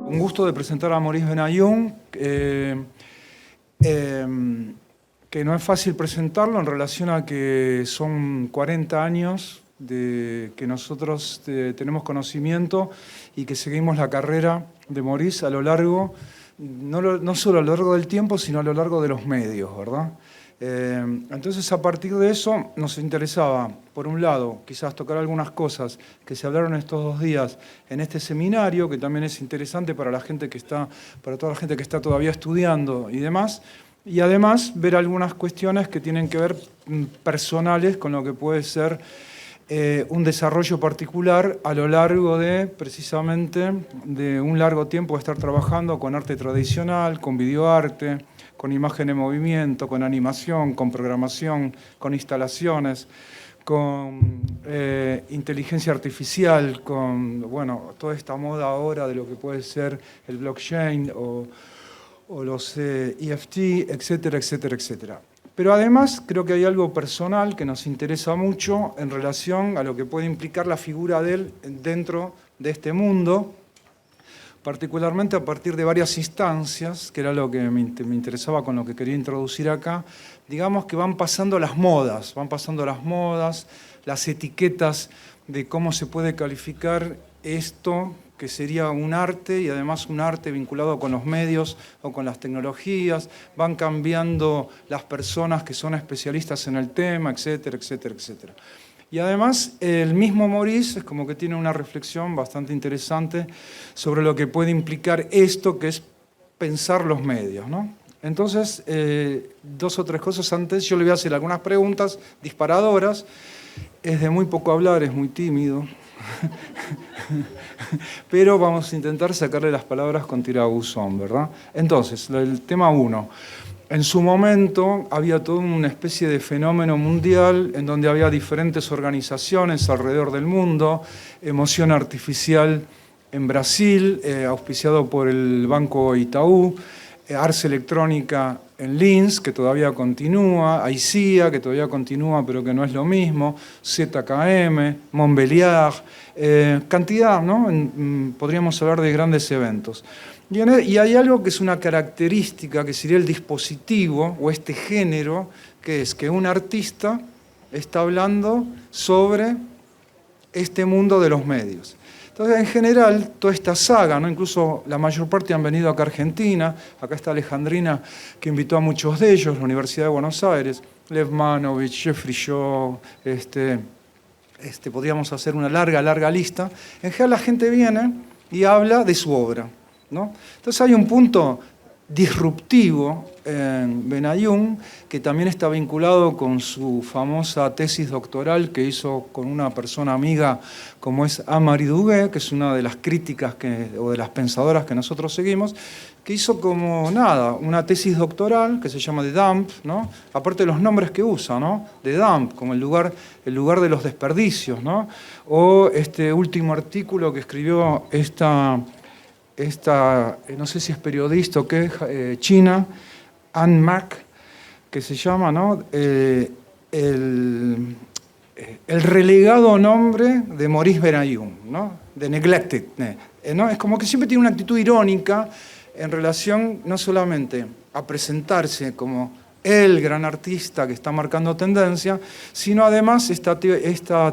Un gusto de presentar a Maurice Benayoun, que no es fácil presentarlo en relación a que son 40 años de que nosotros tenemos conocimiento y que seguimos la carrera de Maurice a lo largo, no solo a lo largo del tiempo, sino a lo largo de los medios, ¿verdad? Entonces, a partir de eso, nos interesaba, por un lado, quizás tocar algunas cosas que se hablaron estos 2 días en este seminario, que también es interesante para la gente que está, para toda la gente que está todavía estudiando y demás, y además ver algunas cuestiones que tienen que ver personales con lo que puede ser un desarrollo particular a lo largo de, precisamente, de un largo tiempo de estar trabajando con arte tradicional, con videoarte, con imagen en movimiento, con animación, con programación, con instalaciones, con inteligencia artificial, con bueno, toda esta moda ahora de lo que puede ser el blockchain o los EFT, etcétera, etcétera, etcétera. Pero además creo que hay algo personal que nos interesa mucho en relación a lo que puede implicar la figura de él dentro de este mundo, particularmente a partir de varias instancias, que era lo que me interesaba con lo que quería introducir acá. Digamos que van pasando las modas, las etiquetas de cómo se puede calificar esto, que sería un arte y además un arte vinculado con los medios o con las tecnologías, van cambiando las personas que son especialistas en el tema, etcétera, etcétera, etcétera. Y además, el mismo Maurice es como que tiene una reflexión bastante interesante sobre lo que puede implicar esto, que es pensar los medios, ¿no? Entonces, 2 o 3 cosas antes, yo le voy a hacer algunas preguntas disparadoras. Es de muy poco hablar, es muy tímido, pero vamos a intentar sacarle las palabras con tirabuzón, ¿verdad? Entonces, el tema 1. En su momento había toda una especie de fenómeno mundial en donde había diferentes organizaciones alrededor del mundo, Emoción Artificial en Brasil, auspiciado por el Banco Itaú, Arce Electrónica en Linz, que todavía continúa, AICIA, que todavía continúa pero que no es lo mismo, ZKM, Montbéliard, cantidad, ¿no? Podríamos hablar de grandes eventos. Y hay algo que es una característica, que sería el dispositivo o este género, que es que un artista está hablando sobre este mundo de los medios. Entonces, en general, toda esta saga, ¿no? Incluso la mayor parte han venido acá a Argentina, acá está Alejandrina, que invitó a muchos de ellos, la Universidad de Buenos Aires, Lev Manovich, Jeffrey Shaw, podríamos hacer una larga lista. En general la gente viene y habla de su obra, ¿no? Entonces hay un punto disruptivo en Benayoun que también está vinculado con su famosa tesis doctoral que hizo con una persona amiga como es Maurice, que es una de las críticas o de las pensadoras que nosotros seguimos, que hizo como nada, una tesis doctoral que se llama The Dump, ¿no? Aparte de los nombres que usa, ¿no? The Dump, como el lugar de los desperdicios, ¿no? O este último artículo que escribió esta no sé si es periodista o qué, China, Anne Mac, que se llama, ¿no? El relegado nombre de Maurice Benayoun, ¿no? The Neglected, ¿no? Es como que siempre tiene una actitud irónica en relación no solamente a presentarse como el gran artista que está marcando tendencia, sino además esta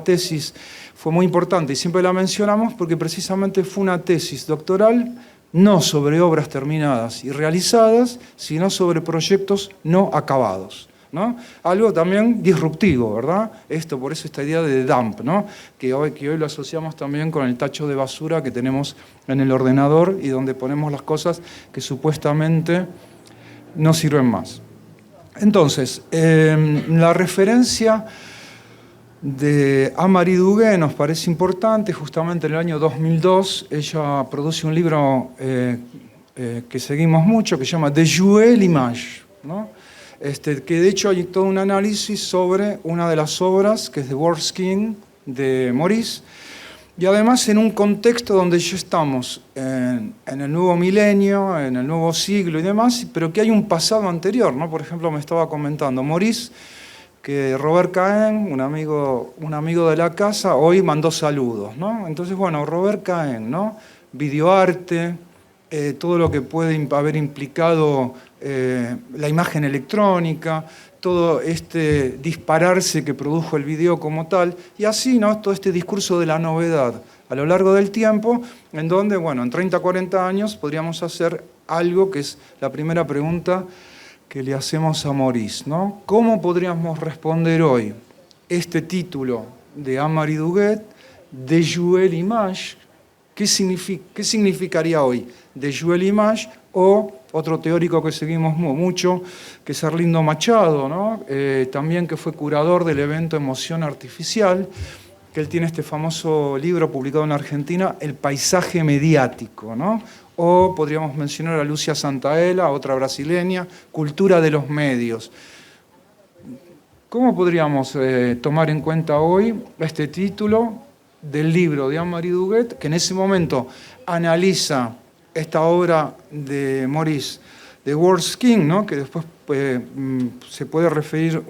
tesis fue muy importante y siempre la mencionamos porque precisamente fue una tesis doctoral no sobre obras terminadas y realizadas, sino sobre proyectos no acabados, ¿no? Algo también disruptivo, ¿verdad? Por eso esta idea de dump, ¿no? que hoy lo asociamos también con el tacho de basura que tenemos en el ordenador y donde ponemos las cosas que supuestamente no sirven más. Entonces, la referencia de Maurice nos parece importante. Justamente en el año 2002 ella produce un libro que seguimos mucho, que se llama De jouer l'image, ¿no? Que de hecho hay todo un análisis sobre una de las obras, que es The World Skin, de Maurice, y además en un contexto donde ya estamos en el nuevo milenio, en el nuevo siglo y demás, pero que hay un pasado anterior, ¿no? Por ejemplo, me estaba comentando Maurice que Robert Cahen, un amigo de la casa, hoy mandó saludos, ¿no? Entonces, bueno, Robert Cahen, ¿no? Videoarte, todo lo que puede haber implicado la imagen electrónica, todo este dispararse que produjo el video como tal, y así, ¿no? Todo este discurso de la novedad a lo largo del tiempo, en donde, bueno, en 30, 40 años podríamos hacer algo que es la primera pregunta que le hacemos a Maurice, ¿no? ¿Cómo podríamos responder hoy este título de Anne-Marie Duguet, de jouer l'image? ¿Qué significaría hoy de jouer l'image? O otro teórico que seguimos mucho, que es Arlindo Machado, ¿no? También que fue curador del evento Emoción Artificial, que él tiene este famoso libro publicado en Argentina, El paisaje mediático, ¿no? O podríamos mencionar a Lucia Santaella, otra brasileña, Cultura de los medios. ¿Cómo podríamos tomar en cuenta hoy este título del libro de Anne-Marie Duguet, que en ese momento analiza esta obra de Maurice, The World's King, ¿no? Que después se puede referir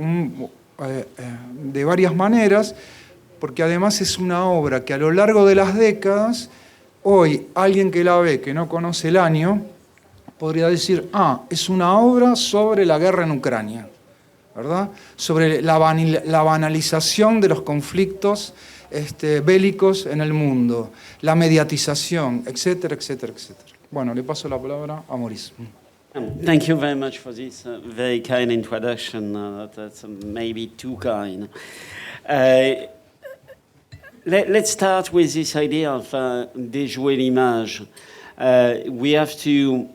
de varias maneras, porque además es una obra que a lo largo de las décadas, hoy alguien que la ve, que no conoce el año, podría decir, es una obra sobre la guerra en Ucrania, ¿verdad? Sobre la banalización de los conflictos bélicos en el mundo, la mediatización, etcétera, etcétera, etcétera. Bueno, le paso la palabra a Maurice. Thank you very much for this very kind introduction. That's maybe too kind. Let's start with this idea of déjouer l'image. We have to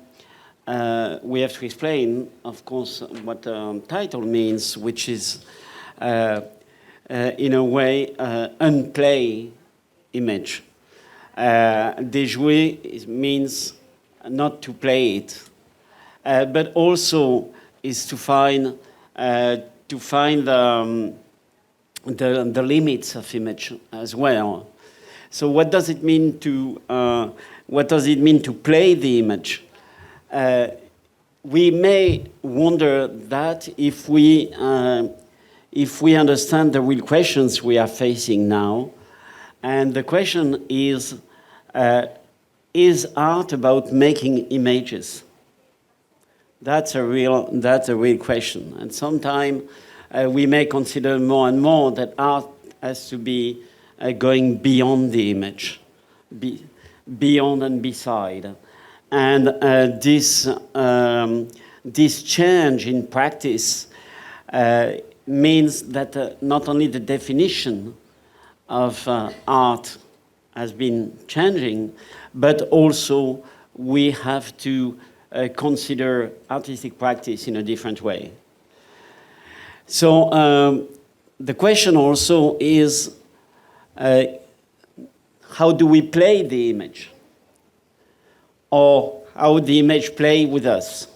explain, of course, what the title means, which is, in a way, unplay image. Déjouer means not to play it, but also is to find the limits of image as well. So what does it mean to play the image? We may wonder that if we understand the real questions we are facing now, and the question is art about making images? That's a real question, and sometimes we may consider more and more that art has to be going beyond the image, beyond and beside. And this change in practice means that not only the definition of art has been changing, but also we have to consider artistic practice in a different way. So the question also is, how do we play the image? Or how would the image play with us?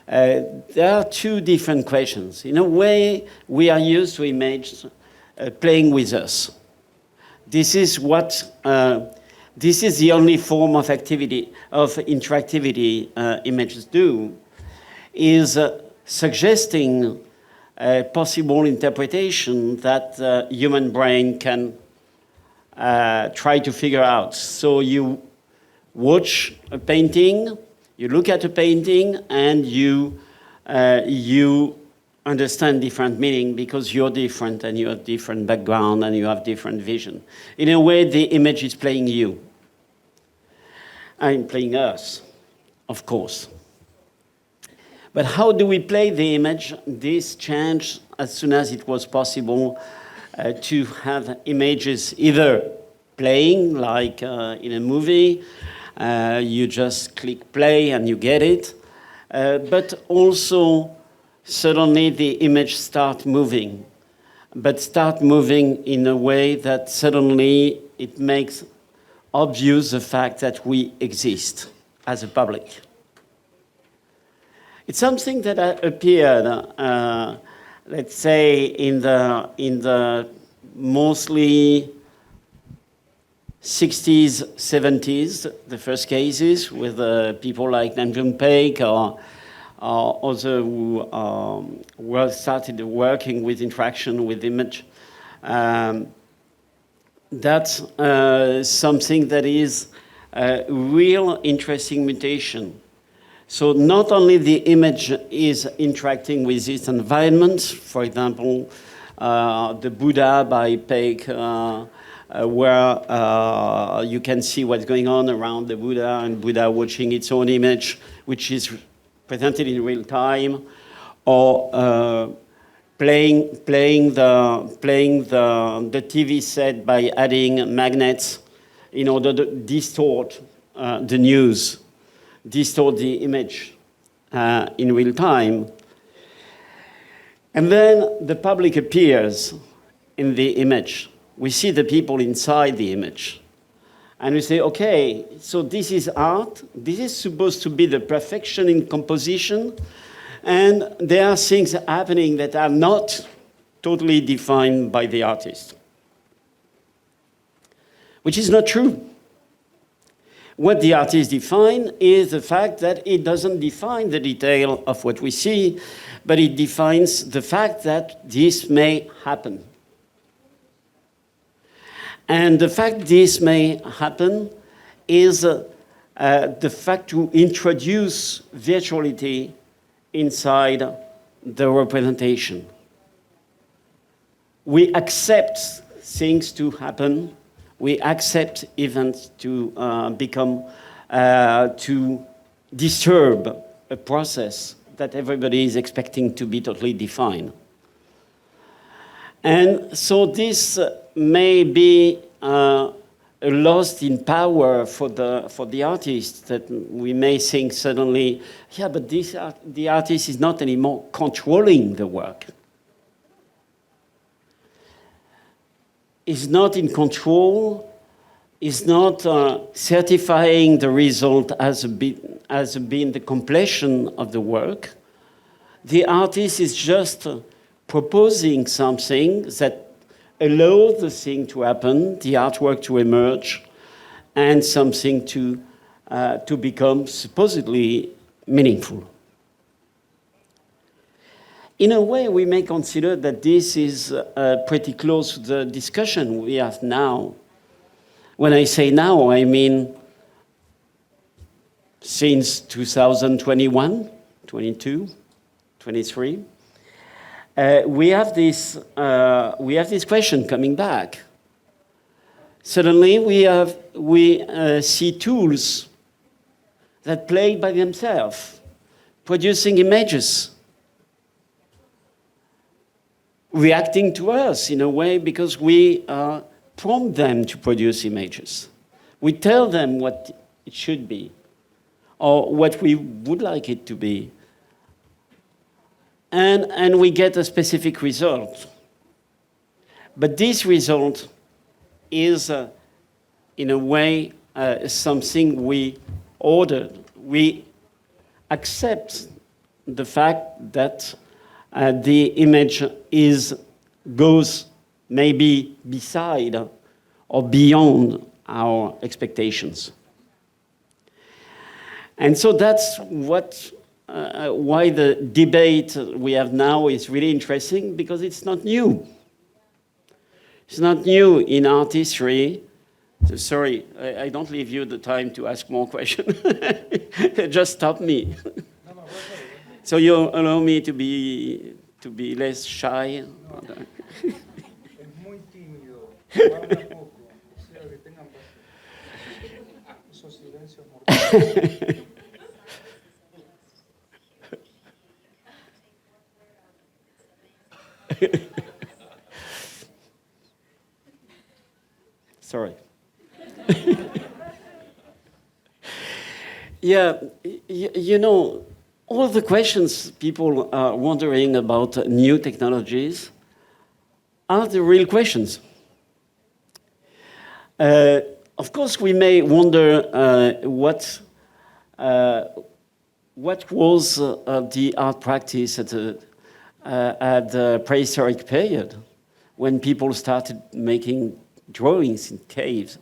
There are two different questions. In a way, we are used to images playing with us. This is the only form of activity, of interactivity images do, is suggesting a possible interpretation that the human brain can try to figure out. So you watch a painting, you look at a painting, and you understand different meaning because you're different and you have different background and you have different vision. In a way, the image is playing you. I'm playing us, of course. But how do we play the image? This changed as soon as it was possible to have images either playing, like in a movie, you just click play and you get it, but also suddenly the image start moving, but start moving in a way that suddenly it makes obvious the fact that we exist as a public. It's something that appeared, let's say, in the mostly 60s, 70s, the first cases with people like Nam June Paik or others who started working with interaction with image. That's something that is real interesting mutation. So not only the image is interacting with its environment, for example, the Buddha by Peck, where you can see what's going on around the Buddha, and Buddha watching its own image, which is presented in real time, or playing the TV set by adding magnets in order to distort the news, distort the image in real time. And then the public appears in the image. We see the people inside the image. And we say, okay, so this is art. This is supposed to be the perfection in composition. And there are things happening that are not totally defined by the artist, which is not true. What the artist defines is the fact that it doesn't define the detail of what we see, but it defines the fact that this may happen. And the fact this may happen is the fact to introduce virtuality inside the representation. We accept things to happen. We accept events to to disturb a process that everybody is expecting to be totally defined. And so this may be a loss in power for the artist, that we may think suddenly, yeah, but the artist is not anymore controlling the work. Is not in control, is not certifying the result as being the completion of the work. The artist is just proposing something that allows the thing to happen, the artwork to emerge, and something to become supposedly meaningful. In a way, we may consider that this is pretty close to the discussion we have now. When I say now, I mean since 2021, 22, 23. We have this question coming back. Suddenly, we see tools that play by themselves, producing images, reacting to us in a way because we prompt them to produce images. We tell them what it should be, or what we would like it to be. And we get a specific result. But this result is, in a way, something we ordered. We accept the fact that the image goes maybe beside or beyond our expectations. And so that's why the debate we have now is really interesting, because it's not new. It's not new in art history. So sorry, I don't leave you the time to ask more questions. Just stop me. So you allow me to be less shy? Sorry. Yeah, you know, all the questions people are wondering about new technologies are the real questions. Of course, we may wonder what was the art practice at the prehistoric period, when people started making drawings in caves,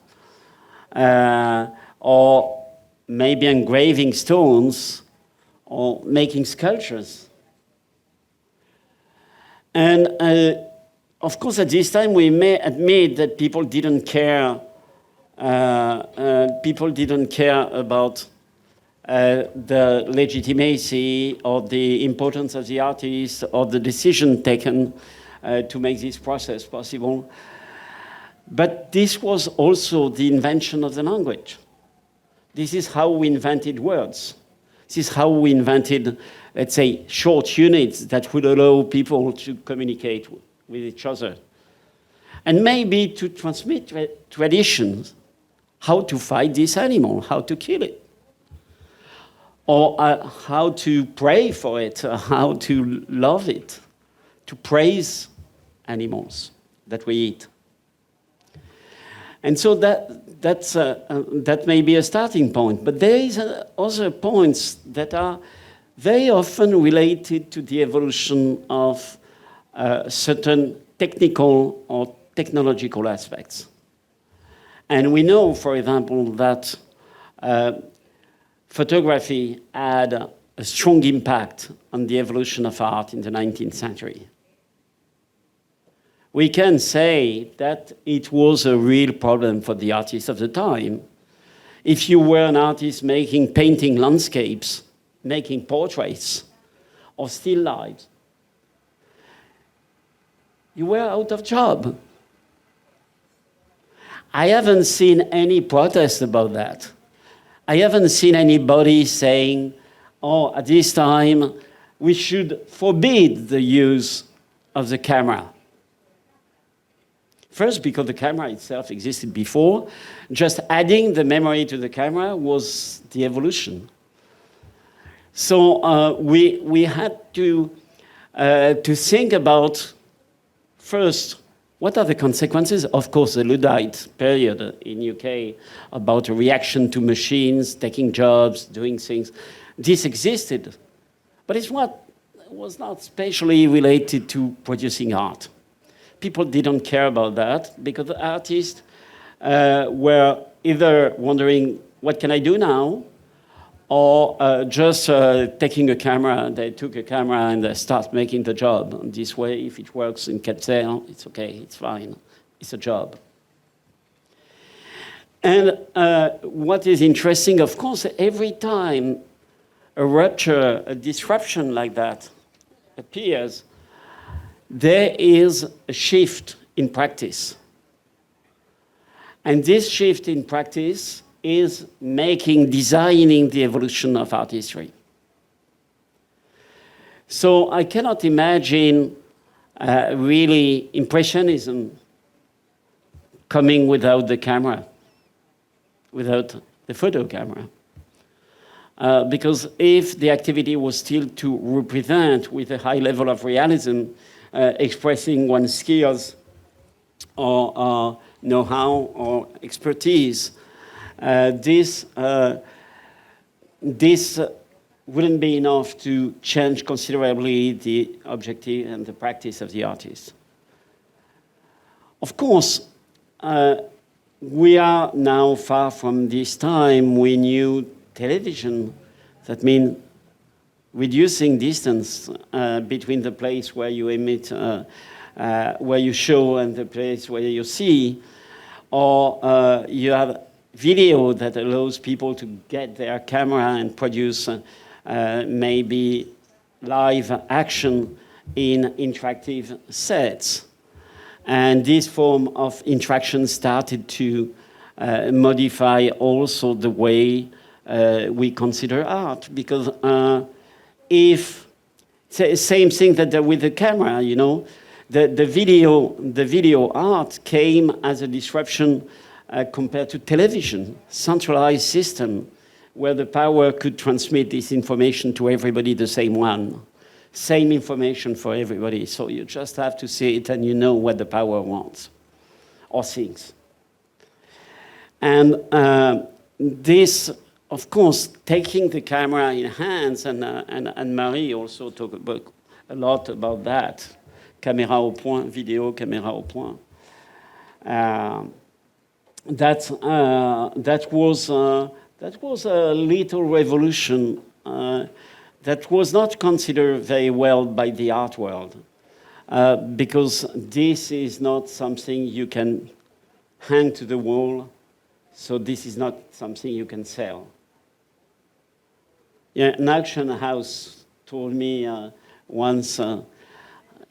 or maybe engraving stones, or making sculptures. And of course, at this time, we may admit that people didn't care people didn't care about the legitimacy or the importance of the artist or the decision taken to make this process possible. But this was also the invention of the language. This is how we invented words. This is how we invented, let's say, short units that would allow people to communicate with each other. And maybe to transmit traditions, how to fight this animal, how to kill it, or how to pray for it, how to love it, to praise animals that we eat. And so that may be a starting point. But there is other points that are very often related to the evolution of certain technical or technological aspects. And we know, for example, that photography had a strong impact on the evolution of art in the 19th century. We can say that it was a real problem for the artists of the time. If you were an artist painting landscapes, making portraits, or still lives, you were out of job. I haven't seen any protest about that. I haven't seen anybody saying, oh, at this time, we should forbid the use of the camera. First, because the camera itself existed before, just adding the memory to the camera was the evolution. So we had to think about, first, what are the consequences? Of course, the Luddite period in UK about a reaction to machines, taking jobs, doing things. This existed, but it was not spatially related to producing art. People didn't care about that because the artists were either wondering, what can I do now? Or just taking a camera. They took a camera and they start making the job. And this way, if it works in Quetzal, it's okay, it's fine. It's a job. And what is interesting, of course, every time a rupture, a disruption like that appears, there is a shift in practice. And this shift in practice is designing the evolution of art history. So I cannot imagine really Impressionism coming without the camera, without the photo camera. Because if the activity was still to represent with a high level of realism, expressing one's skills or know-how or expertise, this wouldn't be enough to change considerably the objective and the practice of the artist. Of course, we are now far from this time. We knew television. That means reducing distance between the place where you emit, where you show, and the place where you see, or you have video that allows people to get their camera and produce maybe live action in interactive sets. And this form of interaction started to modify also the way we consider art, because same thing that with the camera, you know, the video art came as a disruption compared to television, centralized system, where the power could transmit this information to everybody, the same one. Same information for everybody. So you just have to see it and you know what the power wants or thinks. And this, of course, taking the camera in hands, and Marie also talked a lot about that. Caméra au point, vidéo, caméra au point. That was a little revolution that was not considered very well by the art world, because this is not something you can hang to the wall So this is not something you can sell. Yeah, an auction house told me once,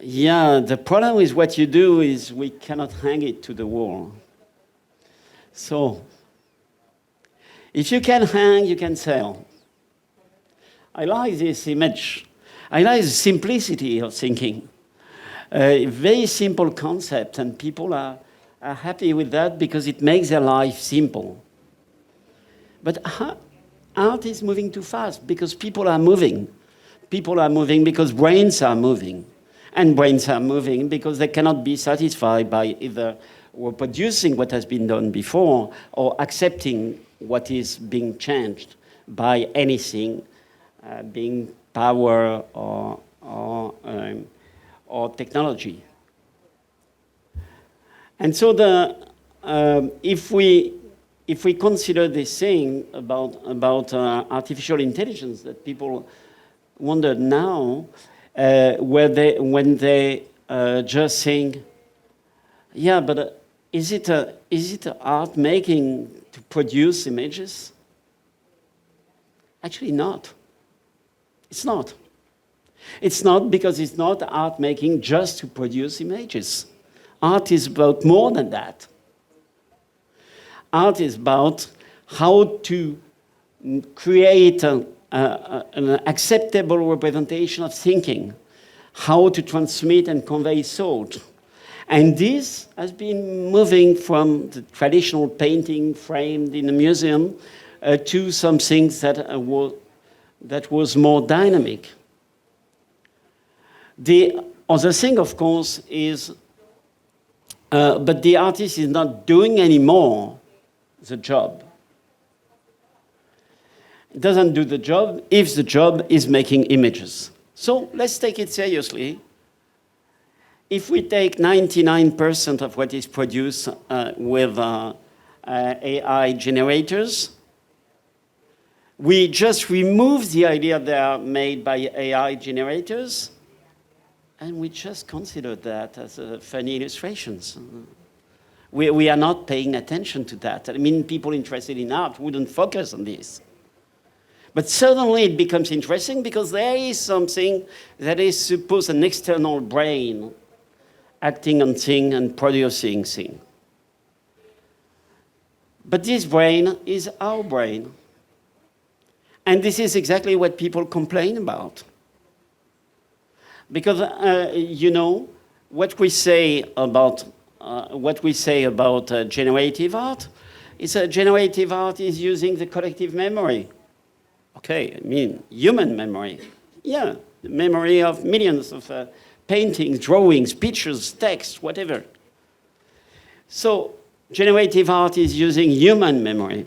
yeah, the problem with what you do is we cannot hang it to the wall. So if you can hang, you can sell. I like this image. I like the simplicity of thinking. A very simple concept, and people are happy with that because it makes their life simple. But art is moving too fast because people are moving. People are moving because brains are moving. And brains are moving because they cannot be satisfied by either reproducing what has been done before or accepting what is being changed by anything, being power or technology. And so if we consider this thing about artificial intelligence that people wonder now, when they just saying, yeah, but is it art making to produce images? Actually not. It's not. It's not because it's not art making just to produce images. Art is about more than that. Art is about how to create an acceptable representation of thinking, how to transmit and convey thought. And this has been moving from the traditional painting framed in a museum to something that was more dynamic. The other thing, of course, is, but the artist is not doing anymore the job. It doesn't do the job if the job is making images. So let's take it seriously. If we take 99% of what is produced with AI generators, we just remove the idea they are made by AI generators, and we just consider that as funny illustrations. We are not paying attention to that. I mean, people interested in art wouldn't focus on this. But suddenly it becomes interesting because there is something that is supposed an external brain acting on thing and producing thing. But this brain is our brain. And this is exactly what people complain about. Because, what we say about generative art is generative art is using the collective memory. Okay, I mean, human memory. Yeah, the memory of millions of paintings, drawings, pictures, text, whatever. So generative art is using human memory.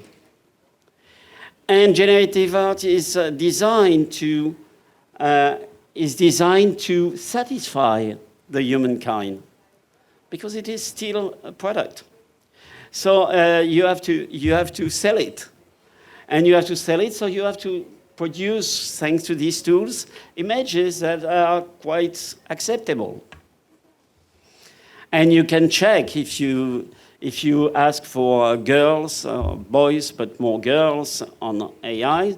And generative art is designed to satisfy the humankind because it is still a product. So you have to sell it. And you have to sell it, so you have to produce, thanks to these tools, images that are quite acceptable. And you can check if you ask for girls, boys, but more girls on AI,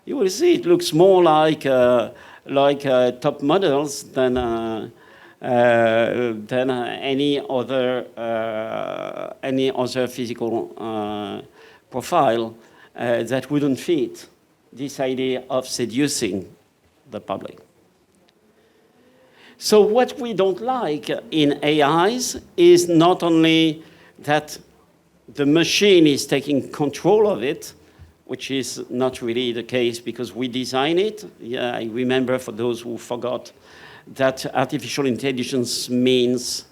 you will see it looks more like top models than any other physical profile that wouldn't fit this idea of seducing the public. So what we don't like in AIs is not only that the machine is taking control of it, which is not really the case because we design it. Yeah, I remember, for those who forgot, that artificial intelligence means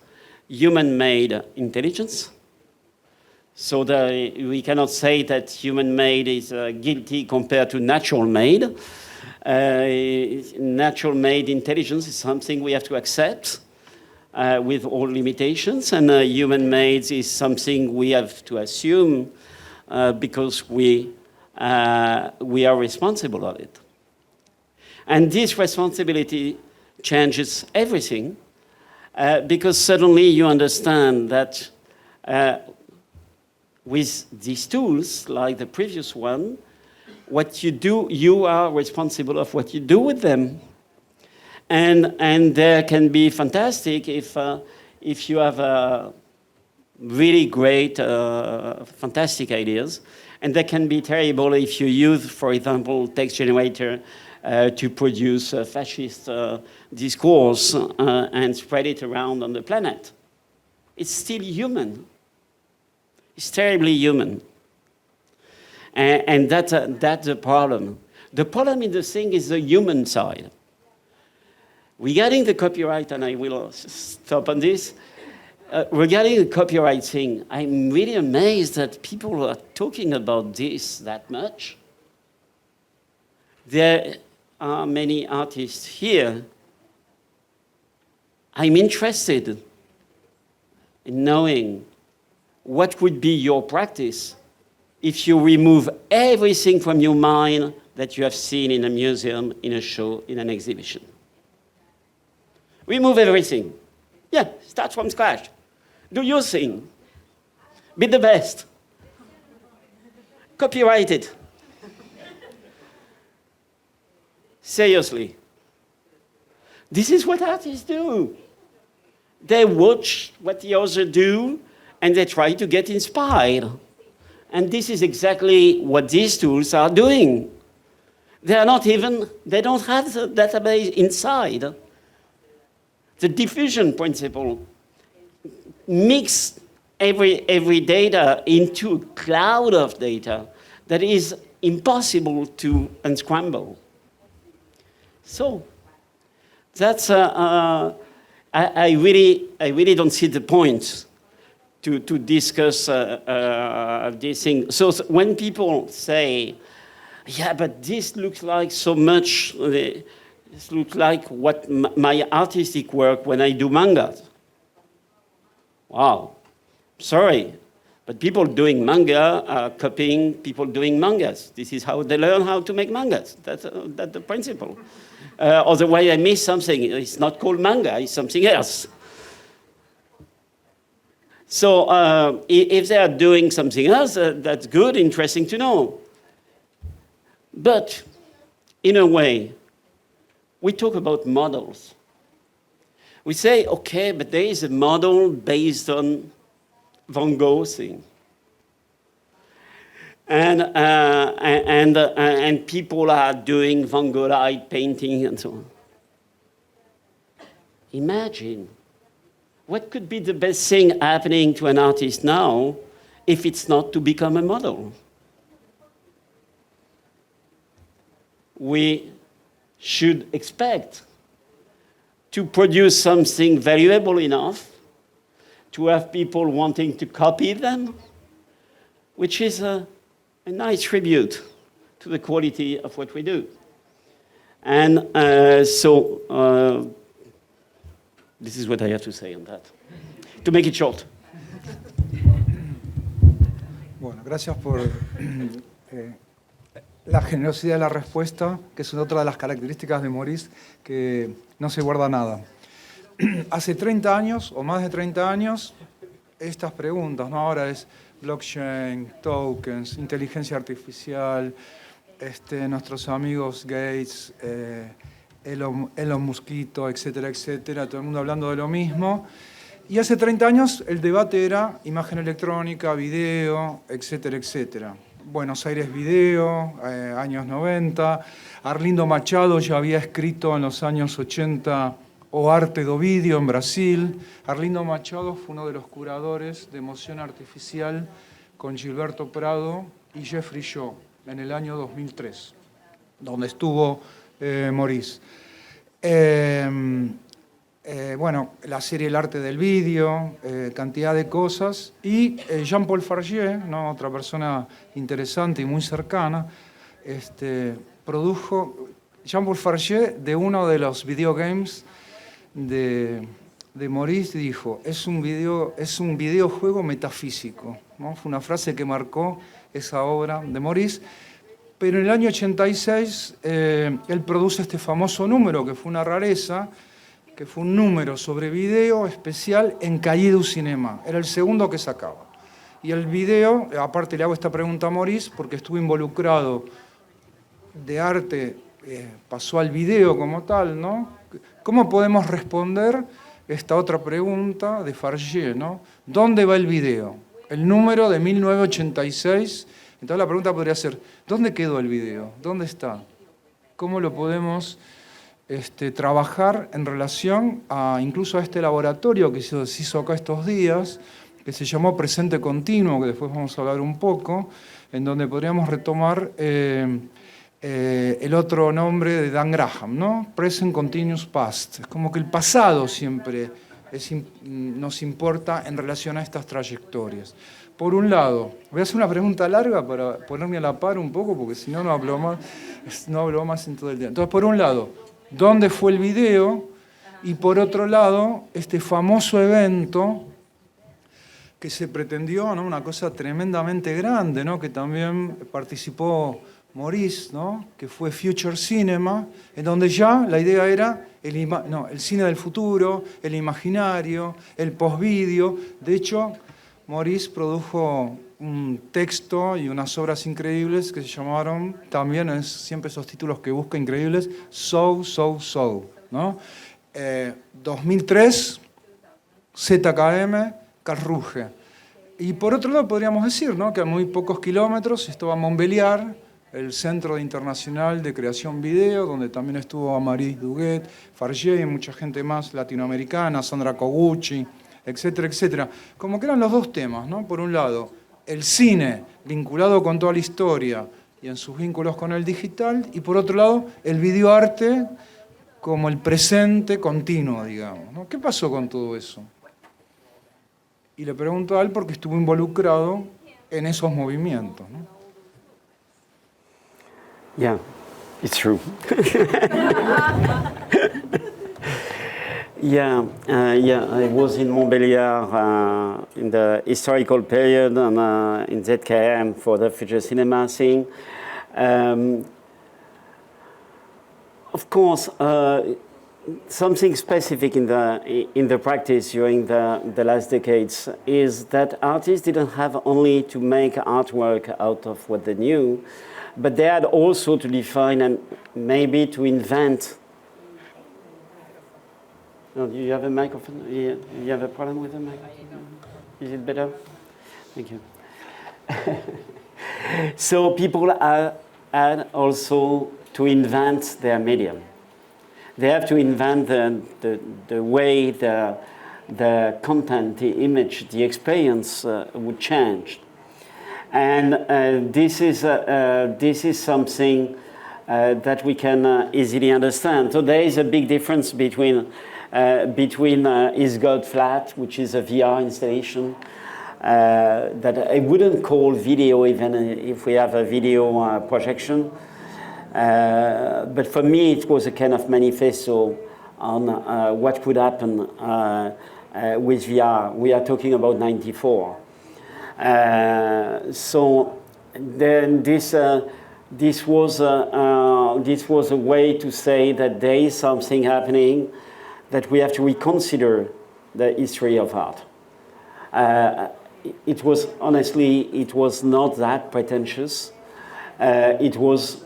human-made intelligence. So we cannot say that human-made is guilty compared to natural-made. Natural-made intelligence is something we have to accept with all limitations, and human-made is something we have to assume because we are responsible of it. And this responsibility changes everything because suddenly you understand that with these tools, like the previous one, what you do, you are responsible of what you do with them. And they can be fantastic if you have really great, fantastic ideas. And they can be terrible if you use, for example, text generator to produce fascist discourse and spread it around on the planet. It's still human. It's terribly human. And that's the problem. The problem in the thing is the human side. Regarding the copyright, and I will stop on this, regarding the copyright thing, I'm really amazed that people are talking about this that much. There are many artists here. I'm interested in knowing what would be your practice if you remove everything from your mind that you have seen in a museum, in a show, in an exhibition. Remove everything. Yeah, start from scratch. Do your thing. Be the best. Copyright it. Seriously. This is what artists do. They watch what the others do, and they try to get inspired. And this is exactly what these tools are doing. They don't have the database inside. The diffusion principle mix every data into a cloud of data that is impossible to unscramble. So that's I really don't see the point to discuss this thing. So when people say, yeah, but this looks like so much, this looks like what my artistic work when I do mangas. Wow, sorry, but people doing manga are copying people doing mangas. This is how they learn how to make mangas. That's the principle. Otherwise, I miss something. It's not called manga, it's something else. So if they are doing something else, that's good, interesting to know. But in a way, we talk about models. We say, okay, but there is a model based on Van Gogh thing. And people are doing Van Gogh light painting and so on. Imagine, what could be the best thing happening to an artist now if it's not to become a model? We should expect to produce something valuable enough to have people wanting to copy them, which is a nice tribute to the quality of what we do. And so this is what I have to say on that, to make it short. Bueno, gracias por la generosidad de la respuesta, que es otra de las características de Maurice, que no se guarda nada. Hace 30 años, o más de 30 años, estas preguntas, ¿no? Ahora es blockchain, tokens, inteligencia artificial, nuestros amigos Gates, Elon Muskito, etcétera, etcétera, todo el mundo hablando de lo mismo. Y hace 30 años el debate era imagen electrónica, video, etcétera, etcétera. Buenos Aires Video, años 90. Arlindo Machado ya había escrito en los años 80 O Arte do Vídeo en Brasil. Arlindo Machado fue uno de los curadores de emoción artificial con Gilberto Prado y Jeffrey Shaw en el año 2003, donde estuvo Maurice. Bueno, la serie El Arte del Vídeo, cantidad de cosas. Y Jean-Paul Fargier, ¿no? Otra persona interesante y muy cercana, produjo Jean-Paul Fargier de uno de los videogames de Maurice, dijo, es un videojuego metafísico, ¿no? Fue una frase que marcó esa obra de Maurice. Pero en el año 86 él produce este famoso número, que fue una rareza, que fue un número sobre video especial en Cahiers du Cinéma. Era el segundo que sacaba. Y el video, aparte le hago esta pregunta a Maurice, porque estuve involucrado de arte, pasó al video como tal, ¿no? ¿Cómo podemos responder esta otra pregunta de Fargier, ¿no? ¿Dónde va el video? El número de 1986. Entonces la pregunta podría ser, ¿dónde quedó el video? ¿Dónde está? ¿Cómo lo podemos trabajar en relación a incluso a este laboratorio que se hizo acá estos días, que se llamó Presente Continuo, que después vamos a hablar un poco, en donde podríamos retomar el otro nombre de Dan Graham, ¿no? Present Continuous Past. Es como que el pasado siempre nos importa en relación a estas trayectorias. Por un lado, voy a hacer una pregunta larga para ponerme a la par un poco, porque si no, no hablo más en todo el día. Entonces, por un lado, ¿dónde fue el video? Y por otro lado, este famoso evento que se pretendió, ¿no? Una cosa tremendamente grande, ¿no? Que también participó Maurice, ¿no? Que fue Future Cinema, en donde ya la idea era el cine del futuro, el imaginario, el postvideo. De hecho, Maurice produjo un texto y unas obras increíbles que se llamaron, también siempre esos títulos que busca increíbles, So, ¿no? 2003, ZKM, Carl Ruge. Y por otro lado podríamos decir, ¿no? Que a muy pocos kilómetros estaba Montbéliard, el Centro Internacional de Creación Video, donde también estuvo Maurice Duguet, Fargier y mucha gente más latinoamericana, Sandra Koguchi, etcétera, etcétera. Como que eran los dos temas, ¿no? Por un lado, el cine vinculado con toda la historia y en sus vínculos con el digital, y por otro lado, el videoarte como el presente continuo, digamos, ¿no? ¿Qué pasó con todo eso? Y le pregunto a él porque estuvo involucrado en esos movimientos, ¿no? Yeah, it's true. I was in Montbéliard in the historical period and in ZKM for the future cinema thing. Of course, something specific in the practice during the last decades is that artists didn't have only to make artwork out of what they knew, but they had also to define and maybe to invent. Oh, do you have a microphone? You have a problem with the microphone? Is it better? Thank you. So people had also to invent their medium. They have to invent the way the content, the image, the experience would change. And this is something that we can easily understand. So there is a big difference between Is God Flat, which is a VR installation that I wouldn't call video even if we have a video projection. But for me, it was a kind of manifesto on what could happen with VR. We are talking about 94. So then this was a way to say that there is something happening, that we have to reconsider the history of art. It was honestly, it was not that pretentious. It was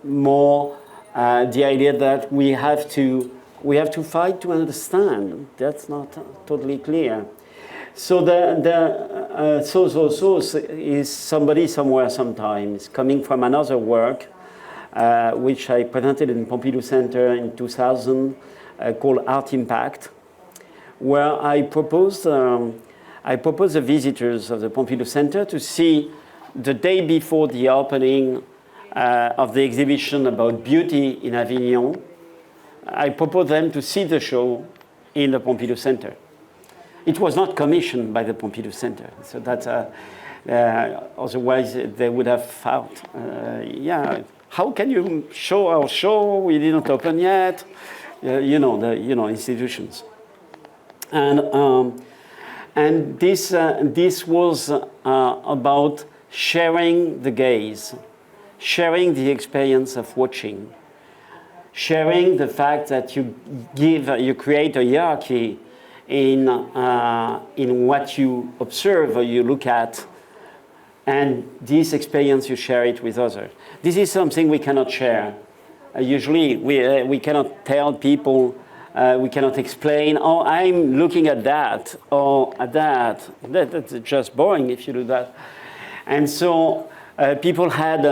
more the idea that we have to fight to understand. That's not totally clear. So the so is somebody somewhere sometimes coming from another work which I presented in Pompidou Center in 2000 called Art Impact, where I proposed the visitors of the Pompidou Center to see the day before the opening of the exhibition about beauty in Avignon. I proposed them to see the show in the Pompidou Center. It was not commissioned by the Pompidou Center, so that otherwise they would have thought, how can you show our show? We didn't open yet. Institutions. And this was about sharing the gaze, sharing the experience of watching, sharing the fact that you create a hierarchy in what you observe or you look at, and this experience you share it with others. This is something we cannot share. Usually we cannot tell people, we cannot explain, oh, I'm looking at that, or at that. That's just boring if you do that. And so people had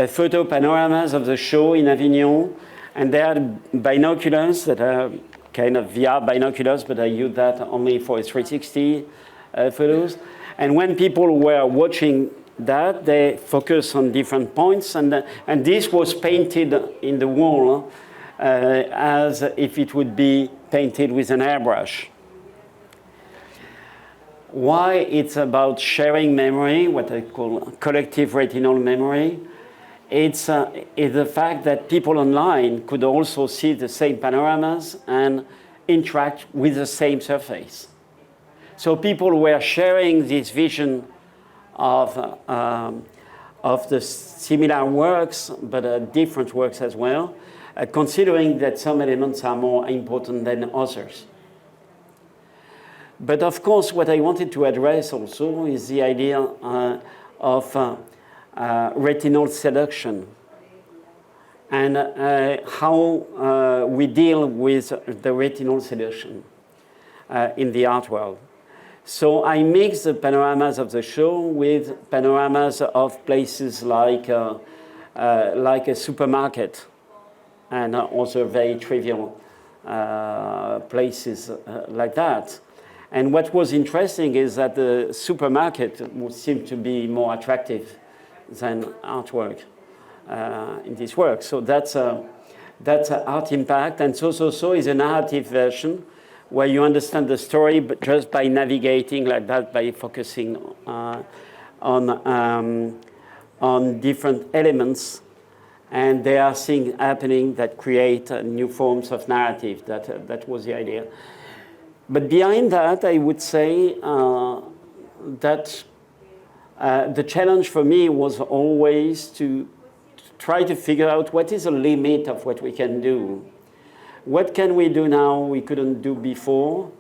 photo panoramas of the show in Avignon, and they had binoculars that are kind of VR binoculars, but I use that only for 360 photos. And when people were watching that, they focus on different points, and this was painted in the wall as if it would be painted with an airbrush. Why it's about sharing memory, what I call collective retinal memory, it's the fact that people online could also see the same panoramas and interact with the same surface. So people were sharing this vision of the similar works, but different works as well, considering that some elements are more important than others. But of course, what I wanted to address also is the idea of retinal seduction and how we deal with the retinal seduction in the art world. So I mix the panoramas of the show with panoramas of places like a supermarket and also very trivial places like that. And what was interesting is that the supermarket seemed to be more attractive than artwork in this work. So that's art impact. And So is a narrative version where you understand the story but just by navigating like that, by focusing on different elements. And there are things happening that create new forms of narrative. That was the idea. But behind that, I would say that the challenge for me was always to try to figure out what is the limit of what we can do. What can we do now we couldn't do before?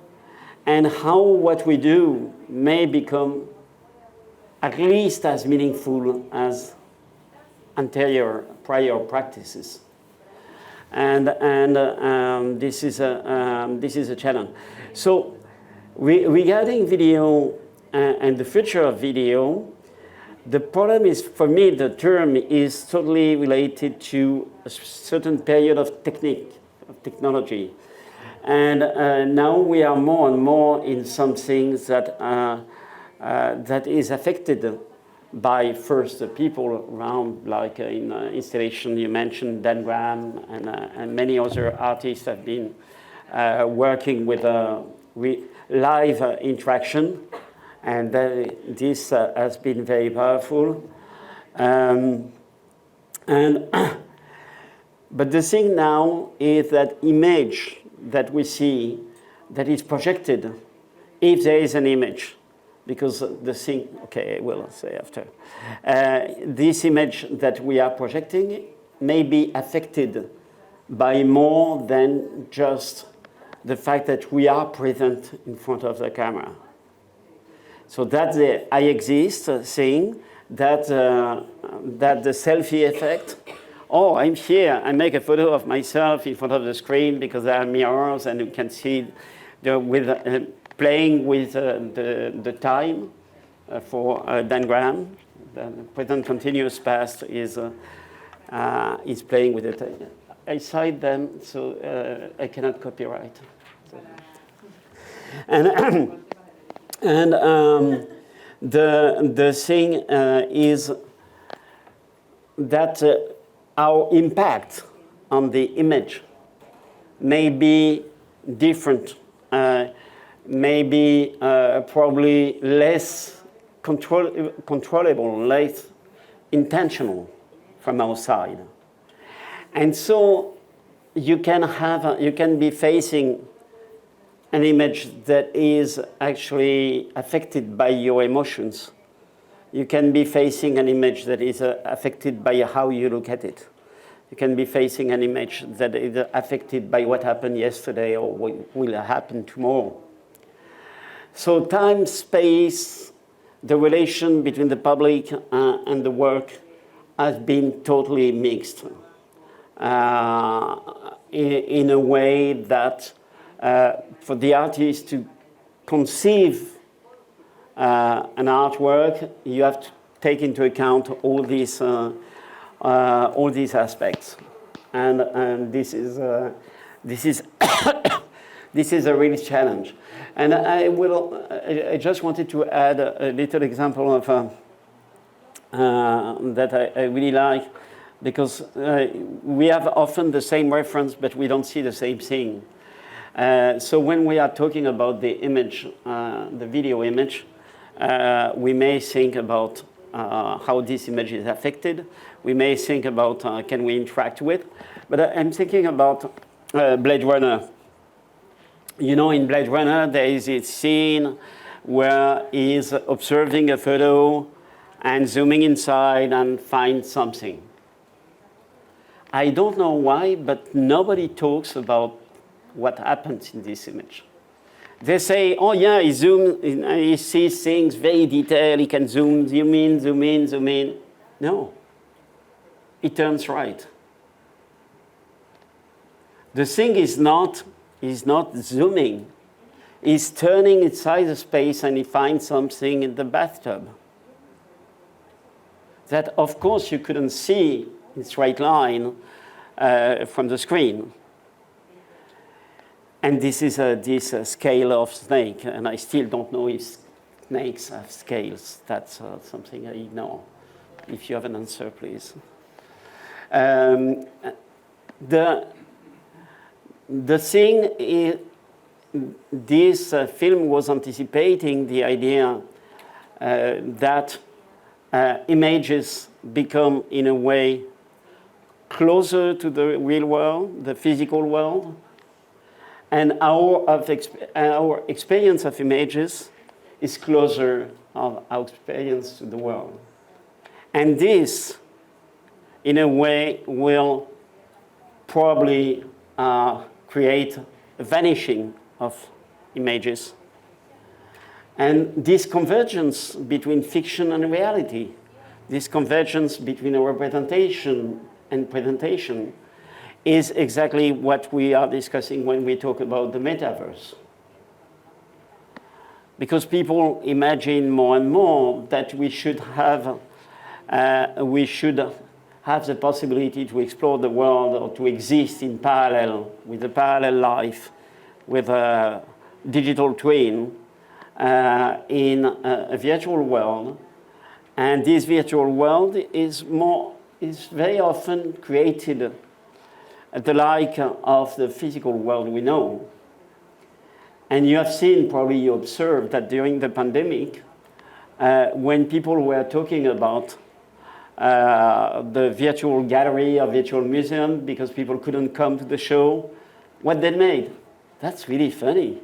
And how what we do may become at least as meaningful as prior practices. And this is a challenge. So regarding video and the future of video, the problem is, for me, the term is totally related to a certain period of technology. And now we are more and more in some things that is affected by first the people around, like in installation you mentioned, Dan Graham and many other artists have been working with live interaction, and this has been very powerful. But the thing now is that image that we see that is projected, if there is an image, because the thing, okay, I will say after. This image that we are projecting may be affected by more than just the fact that we are present in front of the camera. So that's the I exist thing, that the selfie effect. Oh, I'm here, I make a photo of myself in front of the screen because there are mirrors and you can see playing with the time for Dan Graham. The present continuous past is playing with it. I cite them, so I cannot copyright. So. And the thing is that our impact on the image may be different. Maybe probably less controllable, less intentional from our side. And so you can be facing an image that is actually affected by your emotions. You can be facing an image that is affected by how you look at it. can be facing an image that is affected by what happened yesterday or what will happen tomorrow. So time, space, the relation between the public and the work has been totally mixed in a way that for the artist to conceive an artwork, you have to take into account all these aspects, and this is this is a real challenge. And I just wanted to add a little example of that I really like, because we have often the same reference, but we don't see the same thing. So when we are talking about the image, the video image, we may think about how this image is affected. We may think about can we interact with. But I'm thinking about Blade Runner. You know, in Blade Runner, there is a scene where he's observing a photo and zooming inside and finds something. I don't know why, but nobody talks about what happens in this image. They say, oh yeah, he sees things very detailed, he can zoom in, zoom in, zoom in. No, he turns right. The thing is not zooming. He's turning inside the space and he finds something in the bathtub that, of course, you couldn't see in straight line from the screen. And this is this scale of snake, and I still don't know if snakes have scales. That's something I ignore. If you have an answer, please. The thing is, this film was anticipating the idea that images become, in a way, closer to the real world, the physical world, and our experience of images is closer of our experience to the world. And this, in a way, will probably create a vanishing of images. And this convergence between fiction and reality, this convergence between a representation and presentation, is exactly what we are discussing when we talk about the metaverse. Because people imagine more and more that we should have the possibility to explore the world or to exist in parallel, with a parallel life, with a digital twin in a virtual world. And this virtual world is very often created the like of the physical world we know. And you have seen, probably you observed, that during the pandemic, when people were talking about the virtual gallery or virtual museum because people couldn't come to the show, what they made? That's really funny.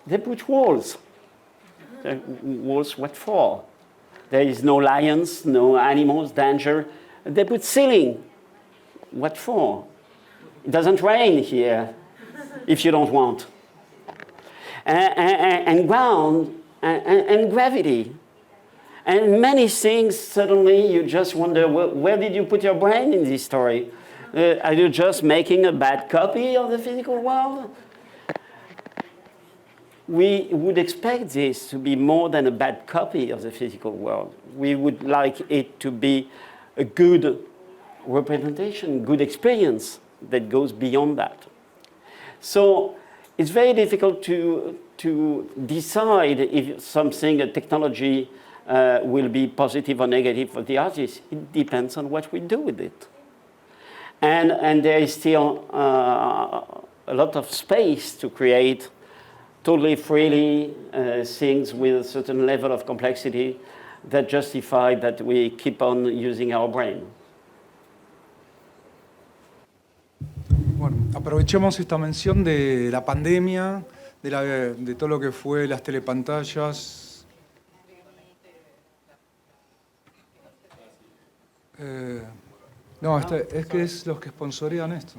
They put walls. Walls, what for? There is no lions, no animals, danger. They put ceiling. What for? It doesn't rain here if you don't want. And ground and gravity. And many things, suddenly you just wonder, where did you put your brain in this story? Are you just making a bad copy of the physical world? We would expect this to be more than a bad copy of the physical world. We would like it to be a good representation, good experience that goes beyond that. So it's very difficult to decide if something, a technology, will be positive or negative for the artist. It depends on what we do with it. And there is still a lot of space to create totally freely things with a certain level of complexity that justify that we keep on using our brain. Bueno, aprovechemos esta mención de la pandemia, de todo lo que fue las telepantallas. No, es que es los que sponsorean esto.